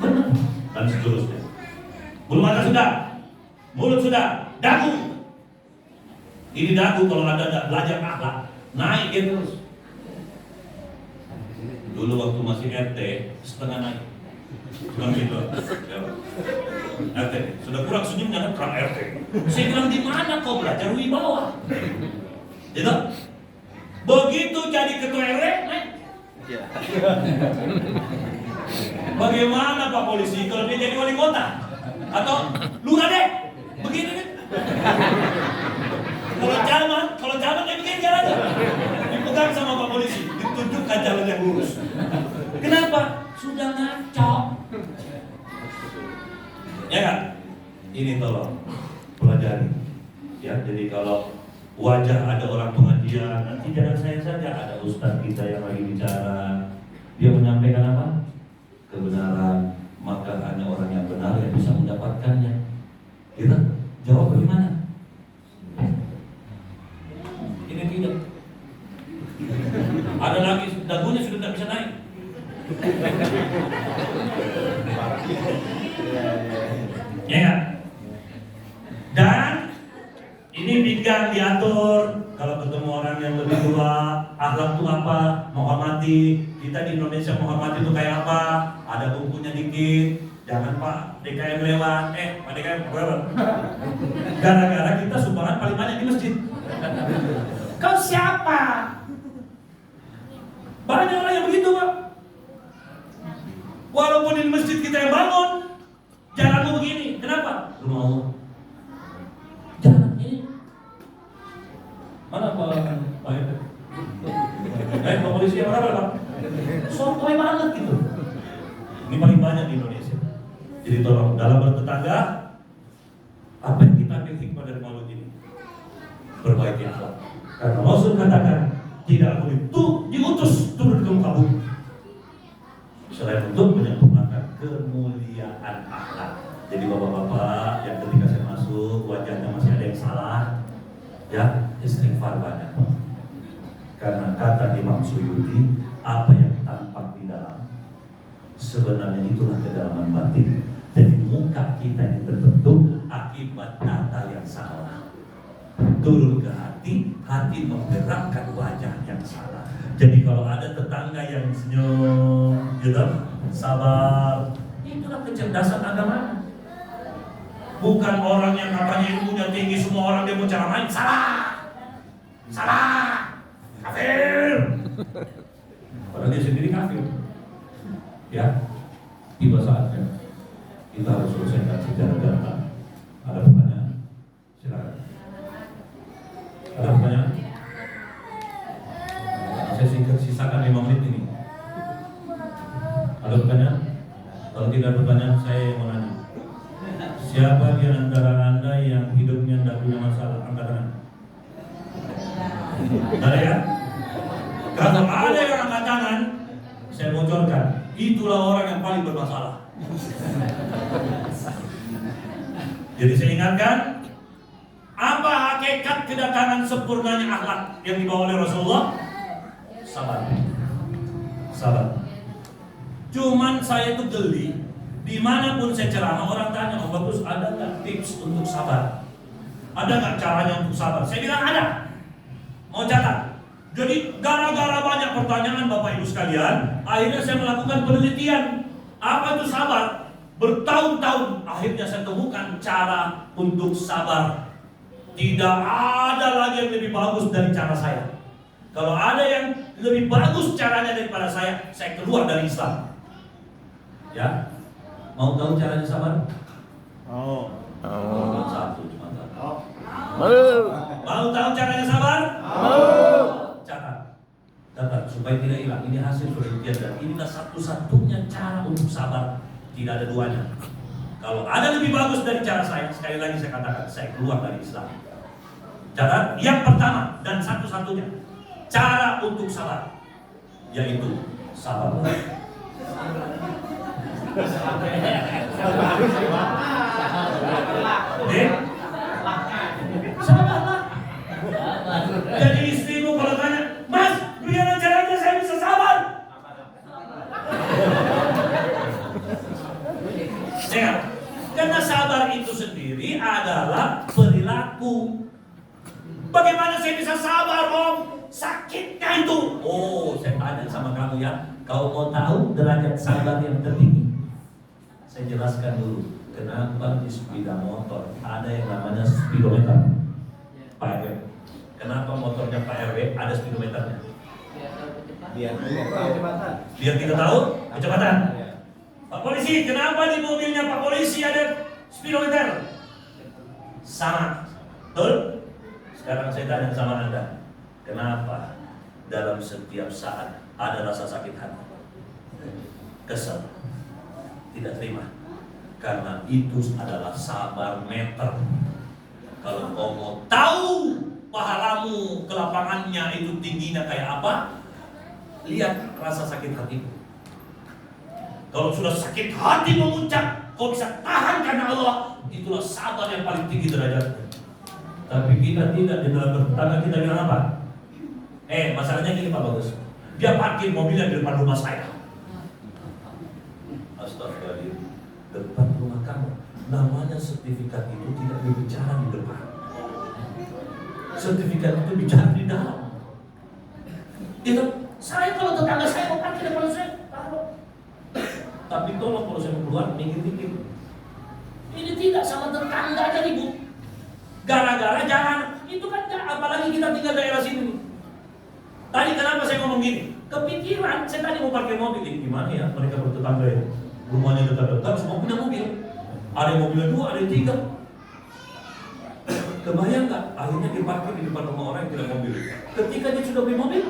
Benar. Dan seterusnya. Bulu mata sudah, mulut sudah, dagu. Ini dagu kalau ada belajar akhlak, naik dia terus. Dulu waktu masih RT, setengah naik. Cuma gitu. RT, sudah kurang senyumnya kan kurang RT. Saya bilang di mana kau belajar wibawa? Gitu. Begitu jadi ketua RW, naik. Bagaimana Pak Polisi kalau dia jadi wali kota? Atau lurah deh? Begini deh. Kalau jalan kayak begini jalannya. Dipegang sama Pak Polisi, ditunjukkan jalan yang lurus. Kenapa? Sudah ngaco. Ya kan? Ini tolong pelajari. Ya, jadi kalau wajah ada orang pengajian, nanti jangan saya saja, ada ustaz kita yang lagi bicara. Dia menyampaikan apa? Kebenaran. Maka hanya orang yang benar yang bisa mendapatkannya. Kita jawab bagaimana? Ini tidak. Ada lagi dagunya sudah tidak bisa naik. Ya. Dan ini pinggang diatur. Kalau ketemu orang yang lebih tua, akhlak itu apa? Menghormati. Kita di Indonesia menghormati itu kayak apa? Ada bumbunya dikit. Jangan Pak DKM lewat. Pak DKM lewat. Gara-gara kita sumbangan paling banyak di masjid. Kau siapa? Banyak orang yang begitu Pak. Walaupun di masjid kita yang bangun, jalanmu begini. Kenapa? Rumah Allah. Jalan ini. Mana Pak? Pak Polisi yang berapa Pak? Sotoy banget gitu. Ini paling banyak di Indonesia. Jadi tolong dalam bertetangga, apa yang kita ambil hikmah dari maulid ini? Perbaiki akhlak. Karena Rasul katakan tidak boleh diutus turun ke muka bumi selain untuk menyempurnakan kemuliaan akhlak. Jadi bapak-bapak yang ketika saya masuk wajahnya masih ada yang salah, ya istighfar banyak. Karena kata Imam Suyuti, apa yang tampak di dalam sebenarnya itulah kedalaman batin. Jadi muka kita ini terbentuk akibat data yang salah. Turun ke hati hati menggerakkan wajah yang salah. Jadi kalau ada tetangga yang senyum, gitu, sabar, itulah kecerdasan agama. Bukan orang yang katanya ilmunya tinggi, semua orang dia mau ceramain, salah, kafir. Padahal dia sendiri kafir. Ya, tiba saatnya kita harus selesaikan secara gamblang. Ada pertanyaan? Silakan. Ada pertanyaan? Saya sisakan 5 menit ini. Ada pertanyaan? Kalau tidak ada pertanyaan, saya yang mau nanya. Siapa di antara Anda yang hidupnya tidak punya masalah? Angkat tangan. Ada ya? Kalau ada yang angkat tangan, saya bocorkan, itulah orang yang paling bermasalah. Jadi saya ingatkan, apa hakikat kedatangan sempurnanya akhlak yang dibawa oleh Rasulullah? Sabar. Cuman saya tuh geli, dimanapun saya ceramah orang tanya, "Oh bagus, ada nggak tips untuk sabar? Ada nggak caranya untuk sabar?" Saya bilang ada. Mau catat. Jadi gara-gara banyak pertanyaan Bapak Ibu sekalian, akhirnya saya melakukan penelitian. Apa itu sabar? Bertahun-tahun akhirnya saya temukan cara untuk sabar. Tidak ada lagi yang lebih bagus dari cara saya. Kalau ada yang lebih bagus caranya daripada saya keluar dari Islam. Ya, mau tahu caranya sabar? Satu cuma satu. Mau tahu caranya sabar? Catat supaya tidak hilang. Ini hasil penelitian dan inilah satu-satunya cara untuk sabar. Tidak ada duanya. Kalau ada lebih bagus dari cara saya, sekali lagi saya katakan, saya keluar dari Islam. Catat, yang pertama dan satu-satunya cara untuk sabar, yaitu sabar. Sabarlah. Jadi istrimu kalau tanya, "Mas, bagaimana caranya saya bisa sabar?" Ya, karena sabar itu sendiri adalah perilaku. Bagaimana saya bisa sabar, Om? Sakitnya itu. Oh, saya tanya sama kamu ya. Kau mau tahu derajat sabar yang tertinggi? Saya jelaskan dulu. Kenapa di sepeda motor ada yang namanya speedometer? Pak RW. Kenapa motornya Pak RW ada speedometernya? Biar kecepatan. Biar kita tahu kecepatan. Pak Polisi, kenapa di mobilnya Pak Polisi ada speedometer? Sama. Betul? Sekarang saya tanya sama Anda, kenapa dalam setiap saat ada rasa sakit hati? Kesel, tidak terima. Karena itu adalah sabar meter. Kalau kau mau tahu pahalamu, kelapangannya itu tingginya kayak apa, lihat rasa sakit hatimu. Kalau sudah sakit hati memuncak, kau bisa tahan karena Allah, itulah sabar yang paling tinggi derajatnya. Tapi kita tidak, di dalam bertetangga kita bilang apa? Masalahnya gini Pak Bagus, dia parkir mobilnya di depan rumah saya. Astagfirullahaladzim, depan rumah kamu. Namanya sertifikat itu tidak berbicara di depan. Sertifikat itu bicara di dalam. Itu saya kalau tetangga saya mau parkir depan saya, taruh. Tapi tolong kalau saya mau keluar, mikir-mikir. Ini tidak sama tetangga aja ribut. Gara-gara jalan, itu kan apalagi kita tinggal daerah sini. Tadi kenapa saya ngomong gini? Kepikiran, saya tadi mau parkir mobil ini gimana ya? Mereka bertetangga ya, rumahnya dekat-dekat, semua punya mobil. Ada yang mobilnya 2, ada yang 3. Kebayang nggak? Akhirnya diparkir di depan rumah orang yang tidak mobil. Ketika dia sudah beli mobil,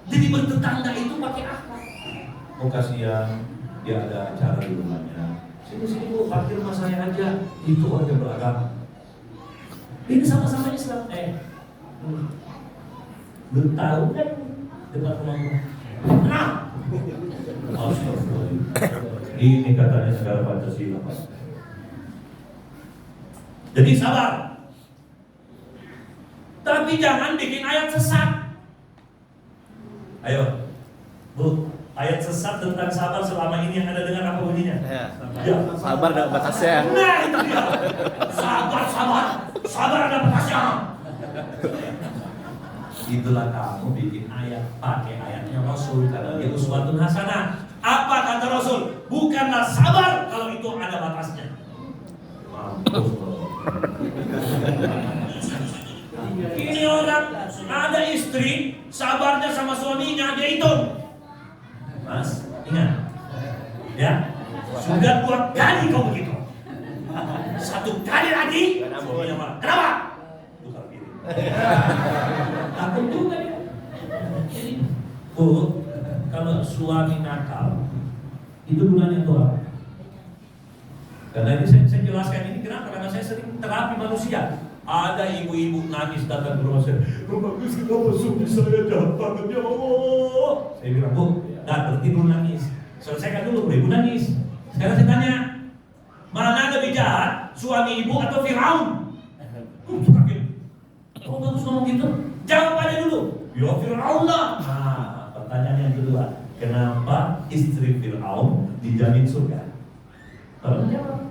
jadi bertetangga itu pakai akhlak. Oh kasihan, dia ada acara di rumahnya. Sini Bu, parkir rumah saya aja. Itu orang yang beragama. Ini sama-sama Islam. Belum tahu kan depan rumah. Nah, ini katanya negara Pancasila. Jadi sabar. Tapi jangan bikin ayat sesat. Ayo, Bu. Ayat sesat tentang sabar selama ini yang Anda dengar apa bunyinya? Ya. Ya. Sabar dan batasnya. Nah itu dia. Sabar. Sabar ada batasnya. Itulah kamu bikin ayat, pakai ayatnya Rasul karena dia uswatun hasanah. Apa kata Rasul? Bukanlah sabar kalau itu ada batasnya. Ini orang ada istri, sabarnya sama suaminya dia hitung. Mas, ingat, ya, sudah 2 kali kau begitu. 1 kali lagi, suaminya marah. Kenapa? Tukar piring. Takut juga dia. Jadi, kalau suami nakal, itu gunanya doa. Karena ini saya jelaskan ini kenapa? Karena saya sering terapi manusia. Ada ibu-ibu nangis datang ke rumah saya. Bagus, kenapa suami saya jahat banget ya Allah? Saya bilang, Bu, berhenti dulu nangis. Selesaikan dulu, ibu nangis. Sekarang saya tanya, mana lebih jahat, suami ibu atau Firaun? Kaget. Oh bagus ngomong gitu. Jawab aja dulu. Ya Firaun lah. Nah, pertanyaan yang kedua, kenapa istri Firaun dijamin surga? Kalau jawab,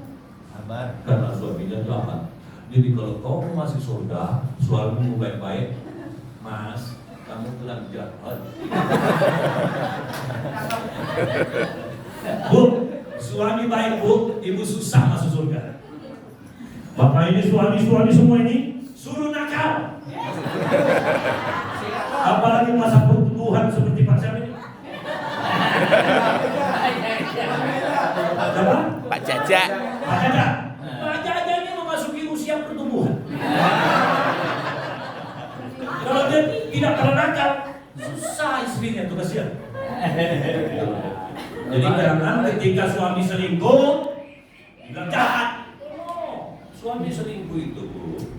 Sabar. karena suaminya jahat. Jadi kalau kau masih surga, suamimu baik-baik, Mas, kamu kurang jahat. Bu, suami baik Bu, ibu susah masuk surga. Bapak ini suami-suami semua ini suruh nakal. Apalagi masa pertumbuhan seperti Pak Syam ini. Siapa? Pak Jaja. Pak Jaja. Pak Jaja ini memasuki usia pertumbuhan. Kalau dia tidak pernah nakal, susah istrinya tuh kasihan. Jadi jangan ketika suami selingkuh, bilang jahat. Oh, suami selingkuh itu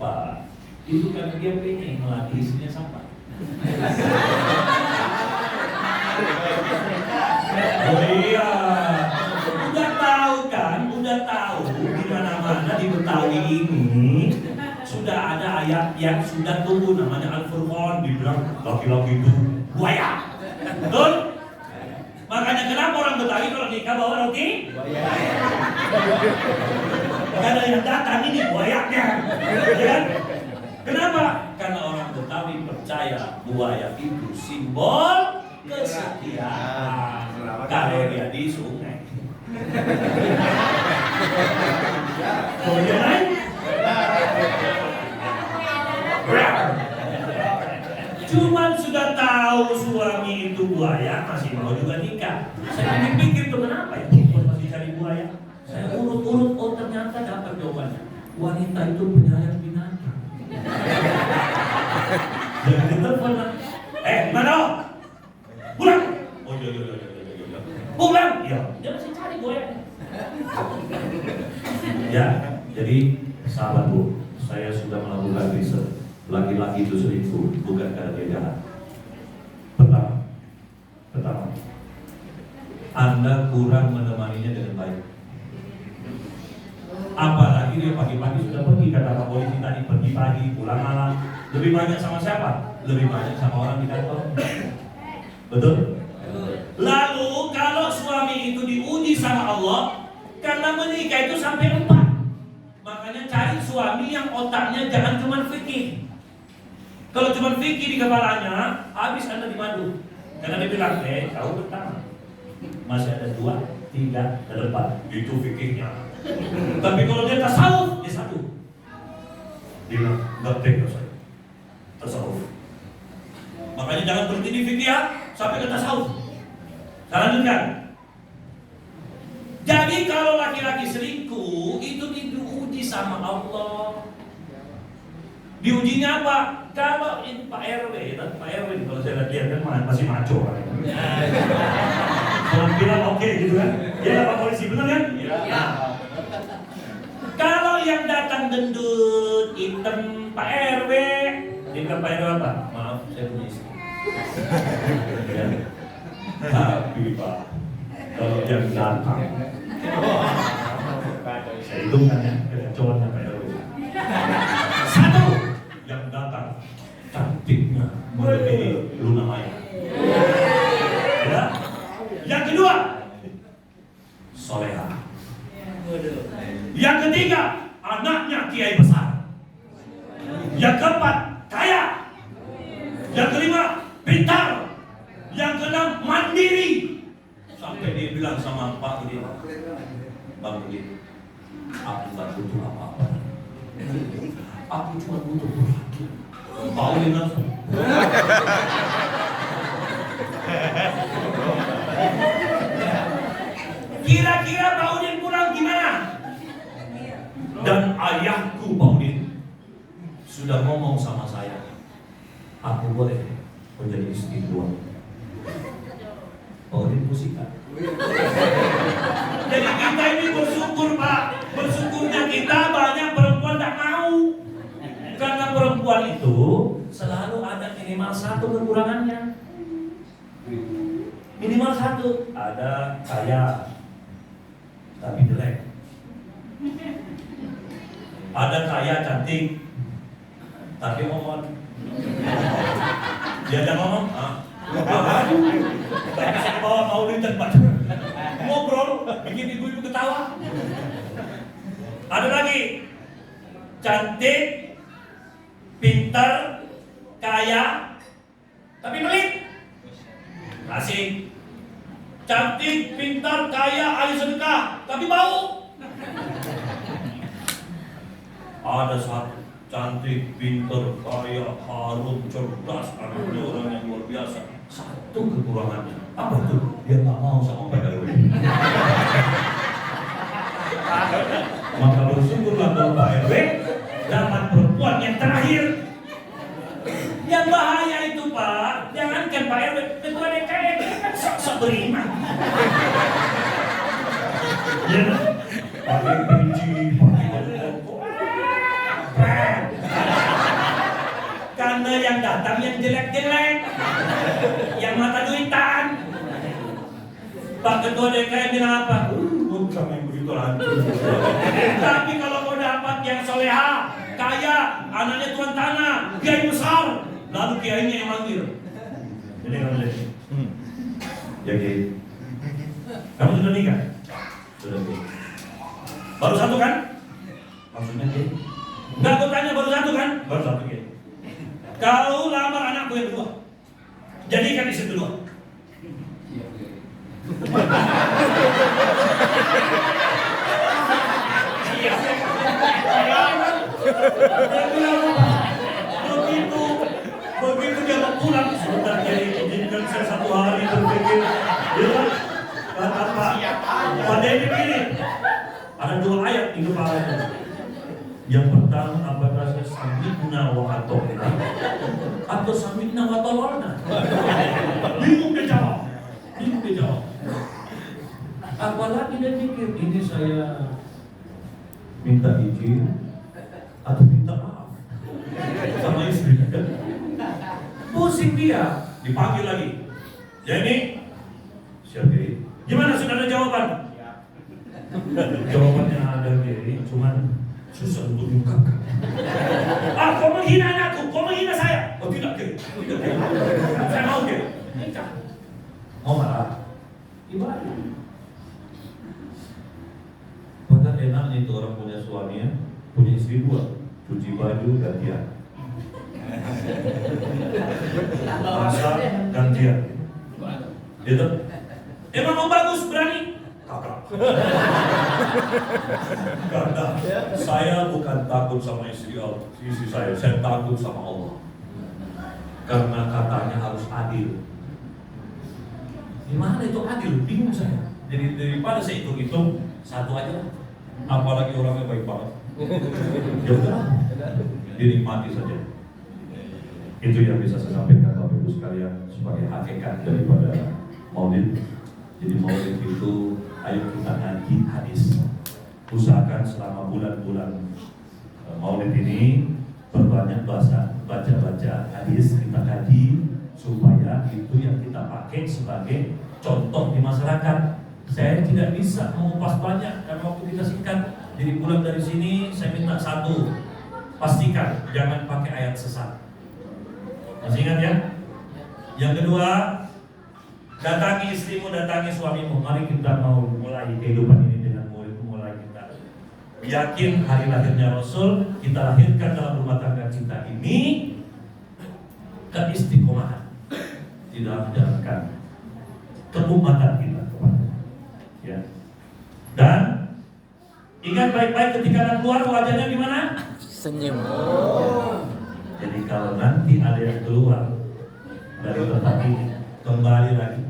Pak, itu karena dia pengen melatih istrinya sampai. Oh iya, udah tahu kan, udah tahu di mana-mana di Betawi ini sudah ada ayat yang sudah tumbuh namanya Al-Furqan, dibilang laki-laki itu buaya. Betul? Makanya kenapa orang Betawi kalau nikah bawa roti? Karena yang datang ini buayanya, ya kan? Kenapa? Karena orang Betawi percaya buaya itu simbol kesetiaan. Kalau dia di sungai. Kalau dia naik, cuman sudah tahu suami itu buaya masih mau juga nikah. Saya pikir tuh kenapa ya masih cari buaya. Saya urut-urut, oh ternyata dapat jawabannya. Wanita itu penyayang binatang. Jadi ditelepon, mana? Pulang. Oh iya. Pulang. Iya. Dia masih cari buaya. Ya, jadi sahabat Bu, saya sudah melakukan riset. Laki-laki itu selingkuh bukan karena dia jahat. Pertama, Anda kurang menemaninya dengan baik. Apalagi dia pagi-pagi sudah pergi, kata Pak Polisi tadi, pergi pagi, pulang malam. Lebih banyak sama siapa? Lebih banyak sama orang di kantor. Betul? Lalu kalau suami itu diuji sama Allah, karena menikah itu sampai 4. Makanya cari suami yang otaknya jangan cuma fikih. Kalau cuma fikih di kepalanya, habis Anda dimadu. Karena dia bilang, kau pertama masih ada 2, 3, dan 4. Itu fikihnya. Tapi kalau dia tasawuf, dia 1. Dia bilang, nggak tega saya tasawuf. Makanya jangan berhenti di fikih ya, sampai ke tasawuf. Saya lanjutkan. Jadi kalau laki-laki selingkuh, itu diuji sama Allah. Diujinya apa? Kalau ini Pak RW, Pak RW kalau saya lihat kan masih maco kan. Kalau bilang oke gitu kan. Ya Pak Polisi benar kan? Ya. Kalau yang datang gendut, hitam Pak RW, hitam Pak RW apa? Maaf, saya punya istri. Ya. Tapi Pak, kalau yang datang, saya hitungkan ya, kecoanya Pak RW. 1. Yang datang cantiknya melebihi Luna Maya. Ya. Yang kedua, soleha. Yang ketiga, anaknya kiai besar. Yang keempat, kaya. Yang kelima, pintar. Yang keenam, mandiri. Sampai dia bilang sama Pak Udin, Bang Udin, aku gak butuh apa-apa. Aku cuma butuh perhatian. Pak Udin langsung. Kira-kira Pak Udin pulang gimana? Dan ayahku Pak Udin sudah ngomong sama saya, aku boleh menjadi istri kedua. Pak Udin musikan. Jadi kita ini bersyukur Pak. Bersyukurnya kita banyak perempuan tak mau. Karena perempuan itu selalu ada minimal satu kekurangannya. Minimal satu. Ada kaya tapi jelek. Ada kaya cantik tapi ngomong. Dia ada ngomong, saya bawa mau di tempat ngobrol, bikin ibu-ibu ketawa. Ada lagi cantik, pintar, kaya, tapi pelit. Asik. Cantik, pintar, kaya, ahli sedekah, tapi bau. Ada satu cantik, pintar, kaya, harum, cerdas, anaknya orang yang luar biasa. Satu kekurangannya, apa tuh? Dia nggak mau sama Pak RW. Maka bersyukurlah kalau Pak RW dapat perempuan yang terakhir. Yang bahaya itu Pak, jangankan Pak RW, ketua DKM kan sok-sok beriman. Ya, pakai biji, pakai rokok. Karena yang datang yang jelek-jelek, yang mata duitan. Pak Ketua DKM bilang apa? Bukan yang begitu hancur. Tapi kalau mau dapat yang soleha, kaya, anaknya tuan tanah, kiai besar, lalu kiainya yang manggil. Jadi kamu jadi. Ya kiai. Kamu sudah nikah? Sudah kiai. Baru satu kan? Maksudnya kiai? Enggak, aku tanya baru satu kan? Baru satu kiai. Kau lamar anakku yang kedua, jadikan istri kedua. Begitu dia mau pulang, sebentar jadi izinkan saya satu hari berpikir. Dia kata Pak Denny begini, ada dua ayat di kepalanya. Yang pertama, apakah saya samikna wa atokna atau samikna wa tololna? Bingung dia jawab. Apalagi dia mikir, ini saya minta izin atau minta maaf sama istri. Pusing dia, dipanggil lagi. Jadi, siapa ini? Gimana, sudah ada jawaban? Jawabannya ada diri, cuman susah untuk diungkapkan. Kau menghina anakku, kau menghina saya. Oh tidak, saya mau dia. Mau marah? Gimana? Padahal enaknya itu orang punya suaminya, punya istri dua, cuci baju gantian, masak gantian. Gitu? Emang mau bagus, berani? Kakak. Karena saya bukan takut sama istri saya takut sama Allah. Karena katanya harus adil. Gimana itu adil? Bingung saya. Jadi daripada saya hitung-hitung, satu aja lah. Apalagi orangnya baik banget. Ya udah, dinikmati saja. Itu yang bisa saya sampaikan Bapak Ibu sekalian sebagai hakikat daripada Maulid. Jadi Maulid itu, ayo kita ngaji hadis. Usahakan selama bulan-bulan Maulid ini perbanyak baca hadis, kita kaji supaya itu yang kita pakai sebagai contoh di masyarakat. Saya tidak bisa mengupas banyak karena waktu kita singkat. Jadi pulang dari sini saya minta satu, pastikan jangan pakai ayat sesat. Masih ingat ya? Yang kedua, datangi istrimu, datangi suamimu. Mari kita mau mulai kehidupan ini dengan mulai kita yakin hari lahirnya Rasul, kita lahirkan dalam rumah tangga kita ini keistiqomahan di dalam menjalankan keumatan kita kepada, ya. Dan ingat baik-baik ketika anak keluar wajahnya gimana? Senyum. Jadi kalau nanti ada yang keluar dari tempat ini kembali lagi,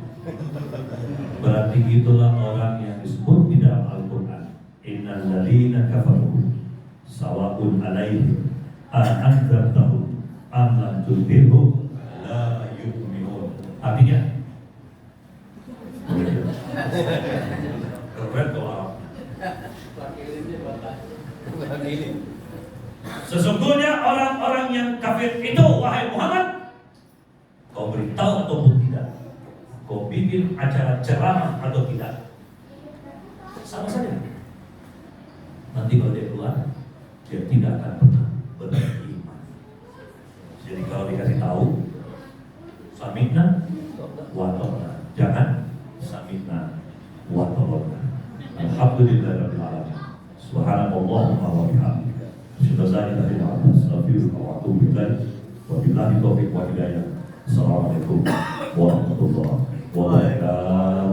berarti itulah orang yang disebut di dalam Al-Quran, innal ladzina kafaru sawa'un alaihim a'anzartahum am lam tunzirhum la yu'minun. Artinya keren doa. Sesungguhnya orang-orang yang kafir itu, wahai Muhammad, kau beritahu ataupun tidak, kau bikin acara ceramah atau tidak, sama saja. Nanti kalau dia keluar, dia tidak akan pernah beriman. Jadi kalau dikasih tahu, sami'na wa ta'na, jangan sami'na wa ta'na. Alhamdulillahirabbil alamin. Subhanallahumma wa bihamdihi. Asyhadu an la ilaha illa anta astaghfiruka wa atubu ilaik. Wabillahi taufiq wa hidayah. Assalamualaikum warahmatullahi wabarakatuh.